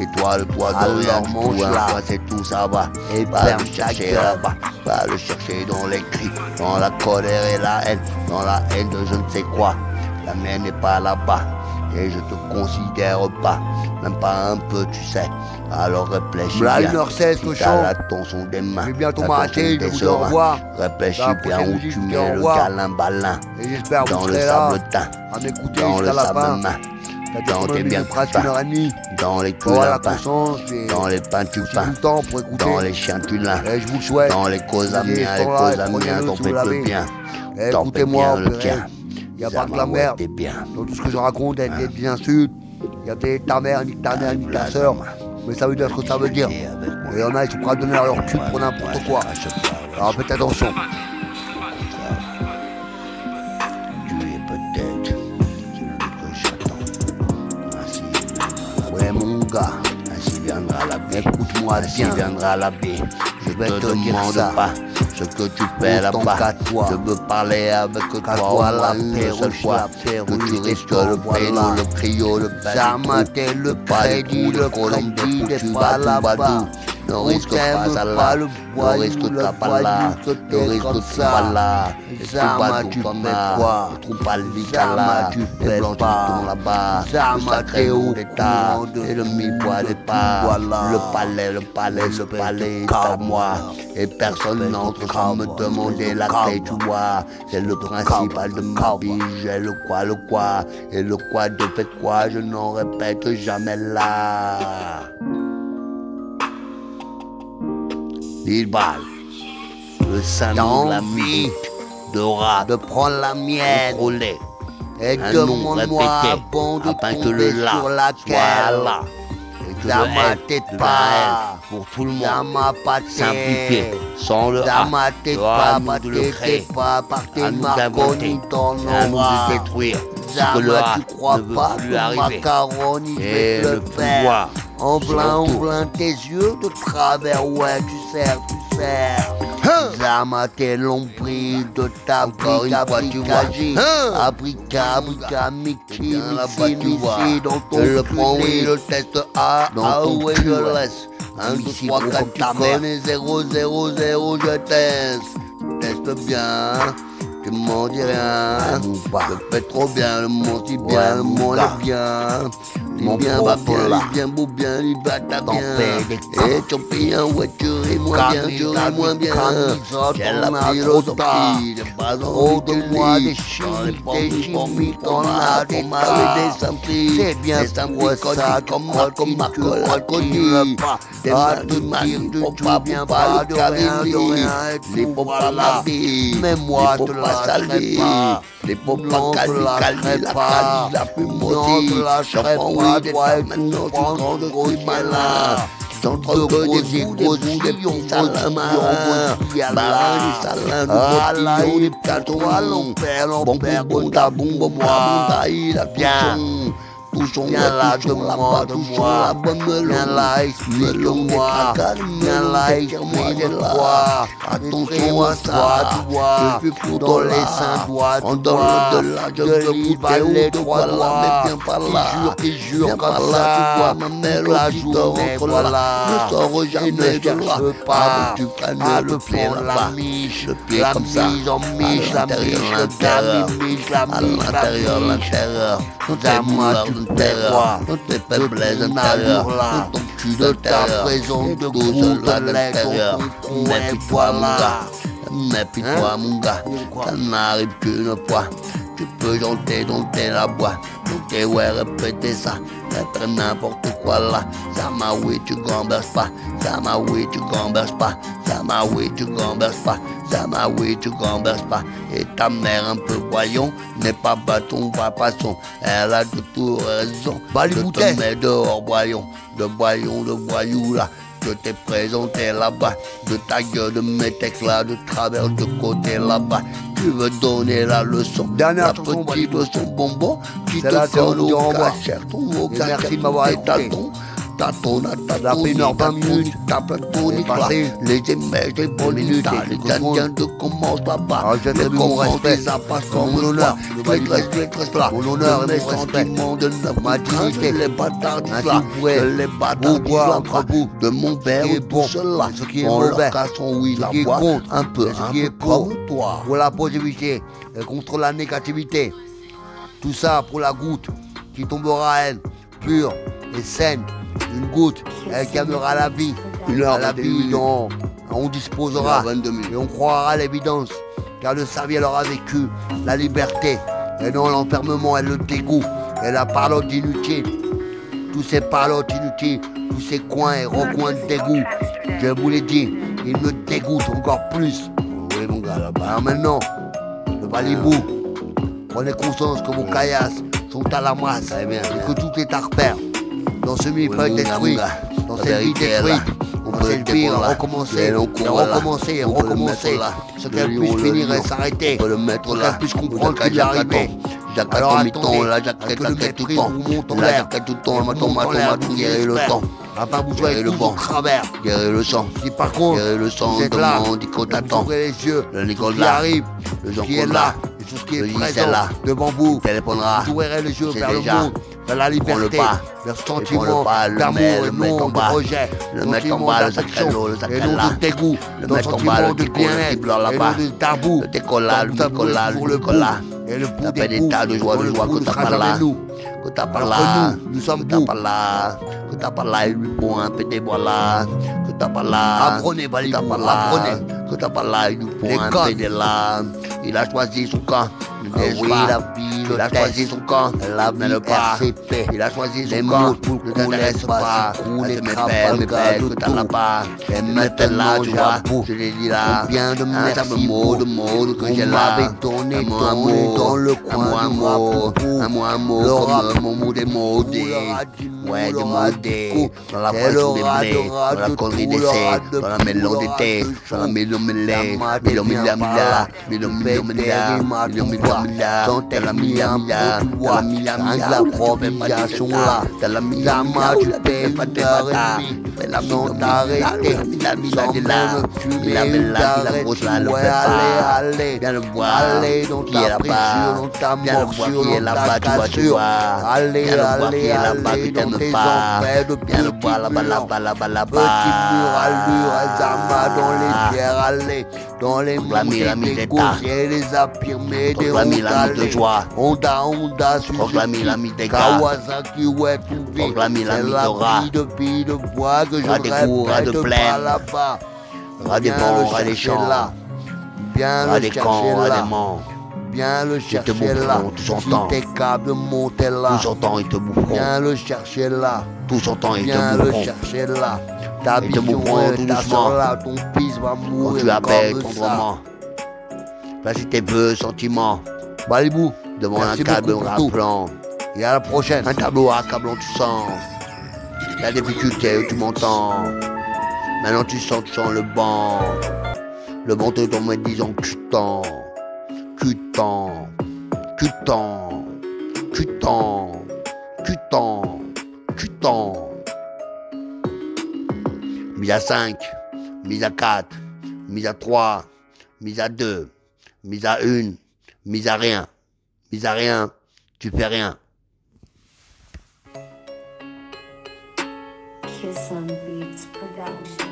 Et toi, le poids de rien, toi c'est tout, ça va. Et va le chercher là-bas, va le chercher dans les cris, dans la colère et la haine, dans la haine de je ne sais quoi. La mienne n'est pas là-bas, et je te considère pas, même pas un peu, tu sais. Alors réfléchis bien, 1h16 si t'as l'attention des mains, je vais bientôt m'arrêter, je vous envoie. Réfléchis bien où tu mets le galin-balin, et j'espère dans vous le serez là, sable-teint, à m'écouter dans le jusqu'à la fin. sable-main. Dans tes biens presque 1h30. dans les coups Voilà, lapins, dans les pains tu tout pains, le temps pour écouter. dans les chiens tu lins, Et je vous le souhaite. dans les causes à miens, t'en fais le bien, t'en fais Écoutez-moi, bien le tien. il n'y a pas que la merde. T'es bien. Dans tout ce que je raconte, il y a des insultes. Il y a des ta mère, ni ta mère, ni ta soeur. Mais ça veut dire ce que ça veut dire. Et il y en a, ils sont prêts à donner leur cul pour n'importe quoi. Alors faites attention. Tu es peut-être celui que j'attends. Ainsi Ouais, mon gars. viendra la paix. Écoute-moi Ainsi bien. viendra la paix. Je vais te te dire demande ça. pas ce que tu fais Autant là-bas. qu'à toi. Je veux parler avec toi toi, la une paix seule rouge, fois. la paix Que tu rouge, risques et le toi, prénom, voilà. le trio, le Zamaté, le crédit, le crédit n'est pas là-bas. Ne risque pas ça là. Ne risque pas là. Ne risque pas là. Zama, tu fais quoi? Trouve pas le Zama, tu fais pas. là-bas. Zama, t'es au d'état. courant de Et le mi-bois tout, d'état. voilà. Le palais est à moi. Et personne n'entre sans me demander la clé, tu vois. C'est le principal de ma vie. J'ai le quoi. Et le quoi de fait quoi, je n'en répète jamais là. 10 balles. Le sein de la musique, de rap, de prendre la mienne, contrôler. Et demande-moi avant de afin que tomber le là sur laquelle soit là. Et que ça le m'a L tête devienne pas, L pour tout le monde. ça m'a pas Simplifié, sans le ça A. m'a tête Toi, pas, à nous de le créer, pas, par tes à nous marconi d'inventer, dans et à nous l'aura. de détruire. Ce que le Zama, A tu crois ne veut pas plus que arriver. macaroni, je Et vais le te le faire. pouvoir, En surtout. plein tes yeux de travers, ouais, tu sers. Zama, t'es l'ombril de ta Encore une fois, tu vois. Abrica, Mickey, Là-bas, tu vois. dans ton Je le prends, oui, culé. le test A. Dans ton ouais, cul, je ouais. laisse. 1, 2, Ici, 3, gros 4, comme tu ta mère. connais 0, 0, 0, je teste. Teste bien. Tu m'en dis rien. Je fais trop bien, le monde dit bien, Ouais, le mon monde gars. est bien. Mon Bien va propre bien, là. il bien beau bien, il va ta T'en bien. fais des Et ton pays en voiture est moins bien, tu es moins bien. J'ai la philosophie, les bras Trop de moi, des chimiques, chimiques, on a des des simplices. C'est bien pour ça, comme tu Marco continues pas à te dire que tu viens pas de rien, les tout, pauvres voilà. la vie, Mais moi, les te pauvres la salis, lâcherai pas. les pauvres Non, pas te la lâcherai la pas. cali, la plus Non, maudite. te lâcherai J'en prends, pas, oui, des toi, tas, et maintenant tout, tu prends prends de de gros gros malins. malins. Entre deux des gros des salins marins, marins, des salins, des cotillons, des platons, bon, il a touchon. Touchons, Viens là, là-bas, touchons la bonne melon. Viens là, explique-moi. Viens là, explique-moi. Attention à ça, tu vois. je suis Dans les seins, toi, on tu donne vois. de là, je De veux l'Ival, goûter les ou de trois voilà, doigts. mais viens par là. Qui jure Viens comme par ça. là, tu vois ma Toute mélodie la te journée, rentre voilà. là. Ne sors jamais ne de là. cherche pas Ah, mais tu cannes à le te pied prendre là-bas. la miche, Le pied la comme ça. mise en miche, la l'intérieur, miche, l'intérieur. la À miche, l'intérieur, l'intérieur. Zama, tu te tais, Toutes tes faiblesses intérieures. là, Ton cul de ta d'intérieur. présence de Tout gros cela de lait, d'intérieur. ton Méfie-toi, mon voilà. gars. Méfie-toi, mon gars. Ça n'arrive qu'une fois. Tu peux dompter la boîte. Donc, ouais, répétez ça. Faire n'importe quoi là. Zama, oui, tu gamberges pas. Zama, oui, tu gamberges pas. Zama, oui, tu gamberges pas. Zama, oui, tu gamberges pas. Et ta mère, un peu voyons, n'est pas bâton, pas passon. Elle a de tout raison. Bah, les Je bouteilles. te mets dehors, voyons. Le voyou là. Je t'ai présenté là-bas, de ta gueule, de mes éclats, de travers, de côté là-bas. Tu veux donner la leçon, Dernière la chanson, petite leçon bonbon qui te Celle-là, c'est colle Andy au Renvoie. cachère, ton au Et cachère, merci de m'avoir tes écouté. tâtons, Ça fait 1h20 minutes. ta platonique C'est là, passé. les émets, les bonnes minutes, minutes, et les tout le monde. Indiens de commence là-bas, Alors, je t'attribue mon respect. Mon honneur, là, mon honneur et mes mon respect. sentiments de Ma dignité. les bâtards du Ainsi là, vous pourrez les bâtards vous du boire là, entre vous. de mon père Ce qui est tout bon, cela, ce qui est on leur mauvais, cassons, oui, ce la qui est voix, contre, un peu, ce qui est comme pour. toi. Pour la positivité, et contre la négativité. Tout ça pour la goutte qui tombera à elle, pure et saine. Une goutte, elle calmera la vie. La vie dont on disposera 22 minutes. et on croira à l'évidence. Car le service leur a vécu la liberté et non l'enfermement et le dégoût et la parlotte inutile. Tous ces parlottes inutiles, tous ces coins et recoins de dégoût, je vous l'ai dit, ils me dégoûtent encore plus. Oui, mon gars, là-bas. Alors maintenant, le Balibou, prenez conscience que vos caillasses sont à la masse Très bien, et bien. que tout est à refaire. Dans ce mi-feuille mon gars, détruit, mon gars. dans La cette vie vérité est là. détruite, On dans peut cette le vie décoller là. recommencer, Et on et court là. recommencer, et On peut le recommencer, mettre là. ce Le qu'elle lion, puisse le finir et lion. s'arrêter, On peut le mettre pour là. qu'elle puisse comprendre Jacques, qu'il est arrivé. Jacques, Alors ton attendez, miton, la que jaquette, le la tête tout mépris le temps. vous monte en La l'air. jaquette tout le temps, Vous ma monte en tomate, l'air, tomate, vous guérir le j'espère. temps. Enfin, vous Guérir soyez le tous vent. au travers. Guérir le sang. Si par contre, Guérir le sang vous êtes de là, mon dico vous t'attend. ouvrez les yeux, Le ce qui Nicolas. arrive, Le ce qui est Jean-Claude là, là. et ce qui est Le présent Gisèle là. devant vous. Téléphonera. Vous ouvrirez les yeux C'est vers le déjà. monde, vers la liberté, pas. vers ce Prends-le sentiment pas, le d'amour mets, et le mets en non de bas. rejet, Le mettre en sentiment bas, le d'affection sacré lot, le et sacré non là. de dégoût, Le dans mettre en bas, sentiment le de déco, le bien-être cibleur et là-bas. non de tabou. Le décollage, Comme le ça, décollage, pour le le décollage. bout et le bout Ça des fait des bouts, tas de joie dont le que bout ne t'as sera pas jamais là. nous. Que t'as pas Alors là. que nous sommes Que t'as beaux. pas là. Que t'as pas là, il lui prend un pété voilà. Que t'as pas là. Apprenez, Que Balibou, t'as pas là. apprenez. Que t'as pas là, il lui Les prend un connes. pété là. Il a choisi son camp. Oui, la vie, il a choisi son camp. La vie, RCP. Il a choisi son camp. Ne t'intéresse pas. Elle me pèle, que t'as là-bas. Et maintenant, tu vois, je l'ai dit là. Combien de merci mots que j'ai là. On m'avait donné dans le coin du rap. Le rap, mon mot démodé. Ouais, démodé. Dans la voiture des blés, dans la connerie des C, dans la mélon des thés, dans la mélon mêlée, mélon mila, mélon mila, dans la provocation là, dans la mila, tu payes pas tes bâtards, sans t'arrêter, la grosse là, le allez, viens le voir, qui est là-bas, viens le voir qui est là-bas, tu vois, allez, viens le voir qui est là-bas, que t'aimes pas, viens le voir là-bas, petit mur à Zama dans les pierres, allez, dans les montées des gauchers, les affirmés des Honda, Suzuki, Kawasaki, ouais, tout vite, c'est la vie de voix que je répète pas là-bas. Viens le chercher là, viens le chercher là, viens le chercher là, si tes câbles montaient là, tout son temps ils te boufferont, viens le chercher là, tout son temps ils te viens le boufferont, chercher là, ta vision est ta soeur là, ton fils va quand mourir tu appelles comme ça. tendrement, vas-y tes peu sentiments, Balibou, devant un merci câble beaucoup pour tout. rappelant, Et à la prochaine. un tableau accablant tu sens, la difficulté où tu m'entends, maintenant tu sens le banc te tombe disant cutant, mise à 5, mise à 4, mise à 3, mise à 2, mise à 1, mise à rien, tu fais rien. Kiss on Beats Productions.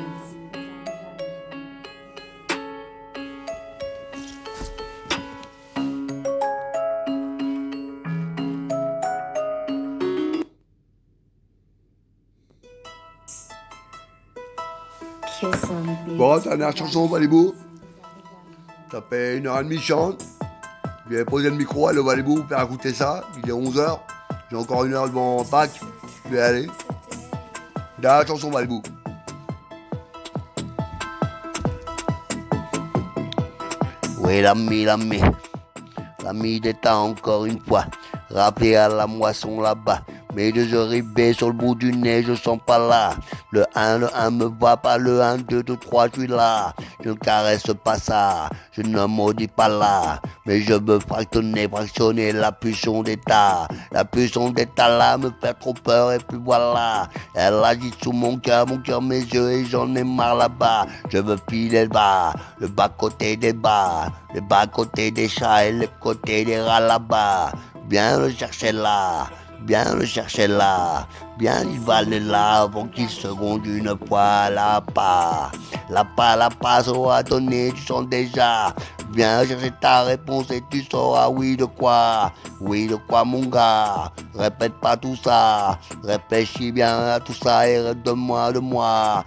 Bon, dernière chanson, Valibou. Ça fait 1h30 chante. Je lui ai posé le micro à le Valibou pour faire écouter ça. Il est 11h. J'ai encore 1 heure devant Pâques. Je vais aller. Dernière chanson, Valibou. Oui, l'ami d'État encore une fois, rappelé à la moisson là-bas. Mes deux arrivées sur le bout du nez, je sens pas là. Le 1 me va pas, le 1, 2, 3, je suis là. Je ne caresse pas ça, je ne maudis pas là. Mais je veux fractionner la puissance d'État. La puissance d'État là me fait trop peur et puis voilà. Elle agit sous mon cœur, mes yeux et j'en ai marre là-bas. Je veux piler le bas côté des bas. Le bas côté des chats et le côté des rats là-bas. Viens le chercher là. Bien le chercher là, bien il va aller là avant qu'il se ronde une fois la pas sera donné, tu sens déjà. Viens chercher ta réponse et tu sauras oui de quoi mon gars. Répète pas tout ça, réfléchis bien à tout ça et demande-moi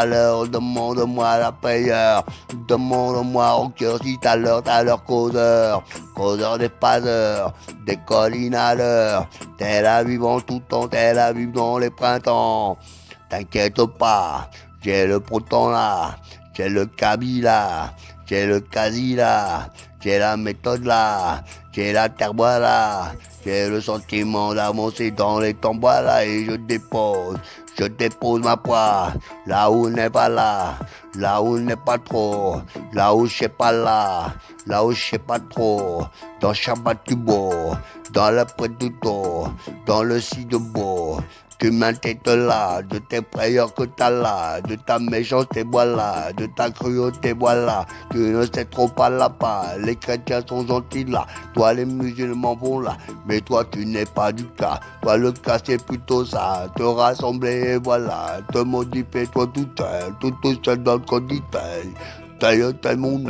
l'heure, demande-moi la payeur, demande-moi au cœur si t'as l'heure causeur des phaseurs, des collines à l'heure, Tel Aviv en tout temps, Tel Aviv dans les printemps. T'inquiète pas, j'ai le proton là, j'ai le Kaby là, j'ai le Kazi là, j'ai la méthode là, j'ai la terre-bois là, j'ai le sentiment d'avancer dans les temps-bois là et je dépose ma poire, là où n'est pas là, là où n'est pas trop, là où je sais pas là, là où je sais pas trop, dans Shabbat du beau, dans le près du dos, dans le si de beau. Tu m'intètes là, de tes prières que t'as là, de ta méchanceté voilà, de ta cruauté voilà, tu ne sais trop pas là-bas, les chrétiens sont gentils là, toi les musulmans vont là, mais toi tu n'es pas du cas, toi le cas c'est plutôt ça, te rassembler et voilà, te modifier toi tout seul dans le conditail. T'as mon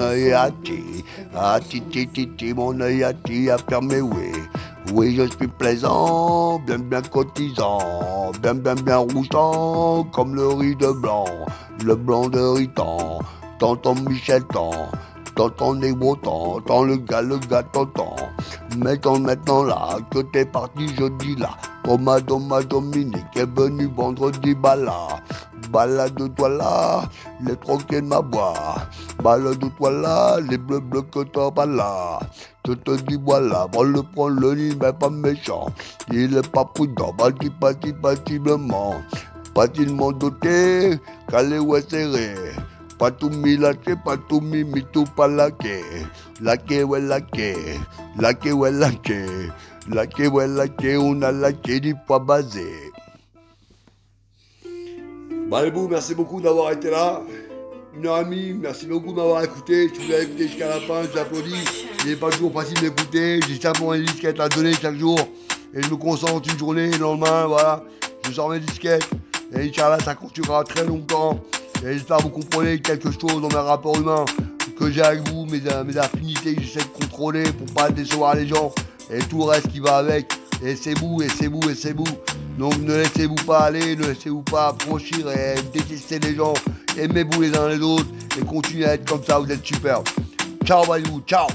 œil à ti, mon œil à ti a fermé, oui. Oui, je suis plaisant, bien cotisant, bien rougeant, comme le riz de blanc, le blanc de Ritan, tonton Michel T'entends négro, t'entends le gars t'entend. Maintenant là, que t'es parti jeudi là. Thomas Dominique est venu vendredi balade-toi là, les troquets de ma bois. Balade-toi là, les bleus que t'as pas là. Je te dis voilà, on le prend le lit mais pas méchant. Il est pas prudent, passiblement. Facilement doté, calé ou serré. Pas tout mis laqué, pas tout mis tout pas laqué. Laqué, ouais laqué. Laqué, ouais laqué. Laqué, ouais laqué, on a laqué du poids basé. Balbou, merci beaucoup d'avoir été là. 1h30, merci beaucoup de m'avoir écouté. Si vous avez écouté jusqu'à la fin, je vous applaudis. Il n'est pas toujours facile d'écouter. J'ai simplement une disquette à donner chaque jour. Et je me concentre une journée, et le lendemain, voilà. Je sors mes disquettes. Et Inch'Allah, ça continuera très longtemps. Et j'espère que vous comprenez quelque chose dans mes rapports humains que j'ai avec vous, mes affinités que j'essaie de contrôler pour pas décevoir les gens. Et tout le reste qui va avec. Et c'est vous. Donc ne laissez-vous pas aller, ne laissez-vous pas franchir et détester les gens. Aimez-vous les uns les autres et continuez à être comme ça, vous êtes super. Ciao, Balou, ciao.